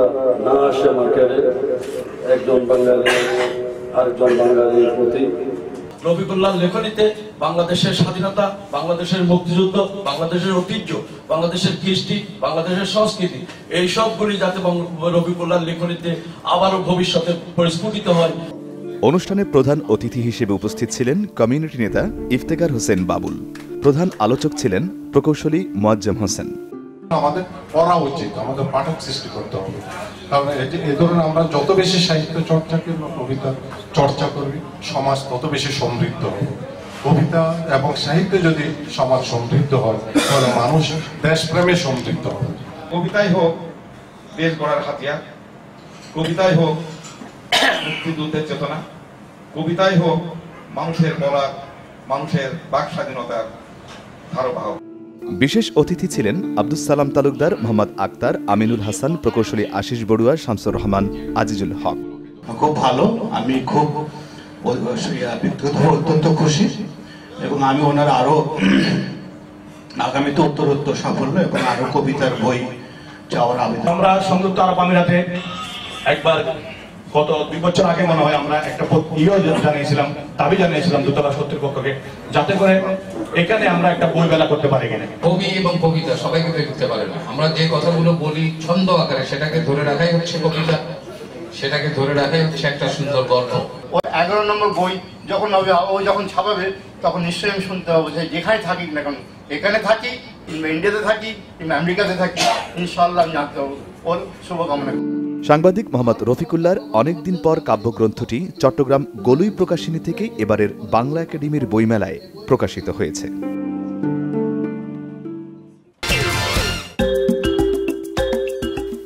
না আসে মার্কেটে একজন বাঙালি আরেকজন বাঙালির প্রতি। রফিকুল্লাহর লেখনীতে বাংলাদেশের স্বাধীনতা, বাংলাদেশের মুক্তিযুদ্ধ, বাংলাদেশের ঐতিহ্য, বাংলাদেশের কৃষ্টি, বাংলাদেশের সংস্কৃতি এই সবগুলি যাতে রফিকুল্লাহর লেখনীতে আবারও ভবিষ্যতে পরিস্ফুটিত হয়। অনুষ্ঠানে প্রধান অতিথি হিসেবে উপস্থিত ছিলেন কমিউনিটি নেতা ইফতেখার হোসেন বাবুল। প্রধান আলোচক ছিলেন প্রকৌশলী মোয়াজ্জেম হোসেন। আমাদের পড়া উচিত, আমাদের পাঠক সৃষ্টি করতে হবে, কারণ এই ধরনের আমরা যত বেশি সাহিত্য চর্চা করবো, কবিতা চর্চা করবি, সমাজ তত বেশি সমৃদ্ধ হবে। কবিতা এবং সাহিত্য যদি সমাজ সমৃদ্ধ হয় তাহলে মানুষ দেশপ্রেমে সমৃদ্ধ হবে। কবিতাই হোক দেশ গড়ার হাতিয়ার, কবিতাই হোক মুক্তিযুদ্ধের চেতনা, কবিতাই হোক মানুষের বলার, মানুষের বাক স্বাধীনতার ধারবাহক। বিশেষ অতিথি ছিলেন আব্দুস সালাম তালুকদার, মোহাম্মদ আক্তার, আমিনুল হাসান, প্রকৌশলী আশিস বড়ুয়া, শামসুর রহমান, আজিজুল হক। খুব ভালো, আমি খুব অত্যন্ত খুশি এবং আমি ওনার আরো আগামীতে উত্তরোত্তর সাফল্য এবং আরো কবিতার বই চাওয়ার আবেদন। আমরা সংযুক্ত আরব আমিরাতে একবার গত 2 বছর আগে মনে হয় আমরা একটা দাবি জানিয়েছিলাম দূতাবাস কর্তৃপক্ষকে, যাতে করে এখানে আমরা একটা বই মেলা করতে পারি কিনা। কবি এবং কবিতা সবাইকে দেখতে পারে না, আমরা যে কথাগুলো বলি ছন্দ আকারে সেটাকে ধরে রাখাই হচ্ছে কবিতা, সেটাকে ধরে রাখাই হচ্ছে একটা সুন্দর গল্প। 11 নম্বর বই যখন হবে, ও যখন ছাপাবে তখন নিশ্চয়ই আমি শুনতে হবে যে যেখানে থাকি না কেন, এখানে থাকি কিংবা ইন্ডিয়াতে থাকি কিংবা আমেরিকাতে থাকি, ইনশাআল্লাহ আমি জানতে পারবো। ওর শুভকামনা। সাংবাদিক মোহাম্মদ রফিকুল্লাহর অনেকদিন পর কাব্যগ্রন্থটি চট্টগ্রাম গলুই প্রকাশনী থেকে এবারের বাংলা একাডেমির বইমেলায় প্রকাশিত হয়েছে।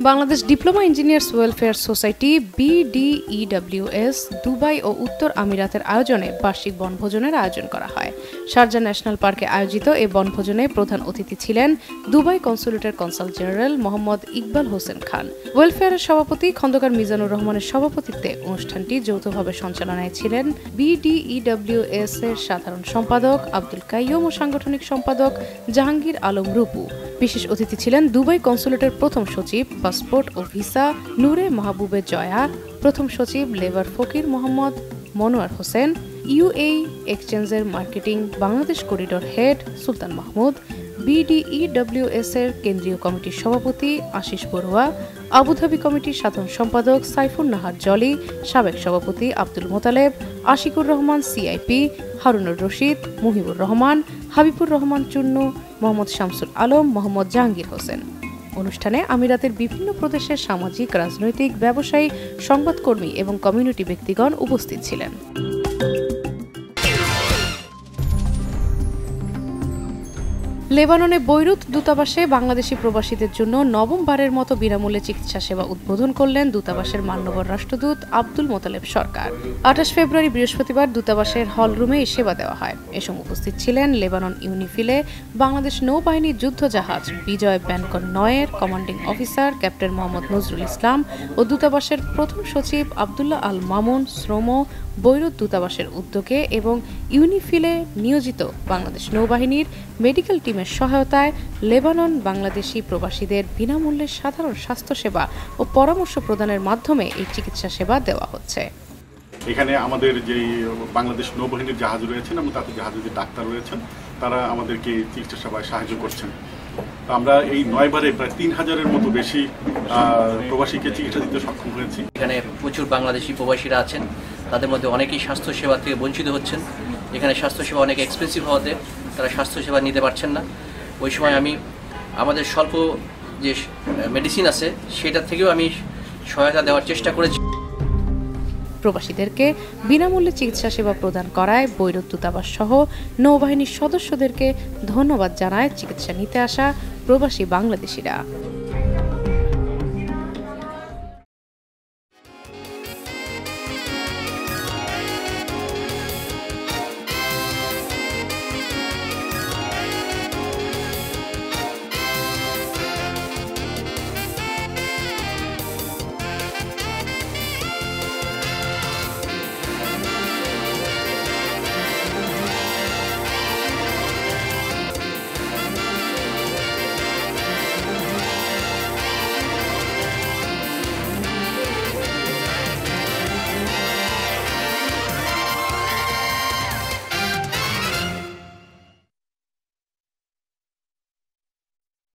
Bangladesh diploma engineers welfare society BDEWS Dubai ও উত্তর আমিরাতের আয়োজনে বার্ষিক বনভোজনের আয়োজন করা হয়। শারজাহ ন্যাশনাল পার্কে আয়োজিত এই বনভোজনে প্রধান অতিথি ছিলেন দুবাই কনসুলেটের কনসাল জেনারেল মোহাম্মদ ইকবাল হোসেন খান। ওয়েলফেয়ারের সভাপতি খন্দকার মিজানুর রহমানের সভাপতিত্বে অনুষ্ঠানটি যৌথভাবে সঞ্চালনায় ছিলেন BDEWS এর সাধারণ সম্পাদক আব্দুল কাইয়ুম ও সাংগঠনিক সম্পাদক জাহাঙ্গীর আলম রূপু। বিশেষ অতিথি ছিলেন দুবাই কনসুলেটের প্রথম সচিব পাসপোর্ট ও ভিসা নূরে মাহবুবে জয়া, প্রথম সচিব লেবার ফকির মোহাম্মদ মনোয়ার হোসেন, ইউএই এক্সচেঞ্জের মার্কেটিং বাংলাদেশ করিডোর হেড সুলতান মাহমুদ, BDEWS এর কেন্দ্রীয় কমিটির সভাপতি আশিস বড়ুয়া, আবুধাবি কমিটির সাধারণ সম্পাদক সাইফুন নাহার জলি, সাবেক সভাপতি আব্দুল মোতালেব, আশিকুর রহমান CIP, হারুনুর রশিদ, মুহিবুর রহমান, হাবিবুর রহমান চুন্নু, মোহাম্মদ শামসুল আলম, মোহাম্মদ জাহাঙ্গীর হোসেন। অনুষ্ঠানে আমিরাতের বিভিন্ন প্রদেশের সামাজিক, রাজনৈতিক, ব্যবসায়ী, সংবাদকর্মী এবং কমিউনিটি ব্যক্তিগণ উপস্থিত ছিলেন। লেবাননে বৈরুত দূতাবাসে বাংলাদেশি প্রবাসীদের জন্য নবমবারের মতো বিনামূল্যে চিকিৎসা সেবা উদ্বোধন করলেন দূতাবাসের মান্যবর রাষ্ট্রদূত আব্দুল মোতালেব সরকার। 28 ফেব্রুয়ারি বৃহস্পতিবার দূতাবাসের হল রুমে এই সেবা দেওয়া হয়। এ সময় উপস্থিত ছিলেন লেবানন ইউনিফিলে বাংলাদেশ নৌবাহিনীর যুদ্ধজাহাজ বিজয় ব্যানকন 9-এর commanding officer captain Mohammad Nazrul Islam ও দূতাবাসের প্রথম সচিব আবদুল্লাহ আল মামুন, শ্রম, বৈরুত দূতাবাসের উদ্যোগে এবং ইউনিফিলে নিয়োজিত বাংলাদেশ নৌবাহিনীর মেডিকেল টিমের সহায়তায় লেবানন বাংলাদেশি প্রবাসীদের বিনামূল্যে সাধারণ স্বাস্থ্যসেবা ও পরামর্শ প্রদানের মাধ্যমে এই চিকিৎসা সেবা দেওয়া হচ্ছে। এখানে আমাদের যে বাংলাদেশ নৌবাহিনীর জাহাজ রয়েছেন এবং তাতে জাহাজে যে ডাক্তার রয়েছেন তারা আমাদেরকে চিকিৎসা সেবায় সাহায্য করছেন। আমরা এই 9 বারে প্রায় 3000-এর মতো বেশি প্রবাসীকে চিকিৎসা দিতে সক্ষম হয়েছি। এখানে প্রচুর বাংলাদেশি প্রবাসীরা আছেন, তাদের মধ্যে অনেকেই স্বাস্থ্যসেবা থেকে বঞ্চিত হচ্ছেন। এখানে স্বাস্থ্যসেবা অনেক এক্সপেন্সিভ হওয়াতে তারা স্বাস্থ্যসেবা নিতে পারছেন না। ওই সময় আমি আমাদের স্বল্প যে মেডিসিন আছে সেটা থেকেও আমি সহায়তা দেওয়ার চেষ্টা করেছি। প্রবাসীদেরকে বিনামূল্যে চিকিৎসা সেবা প্রদান করায় বৈরুত দূতাবাস সহ নৌবাহিনীর সদস্যদেরকে ধন্যবাদ জানায় চিকিৎসা নিতে আসা প্রবাসী বাংলাদেশিরা।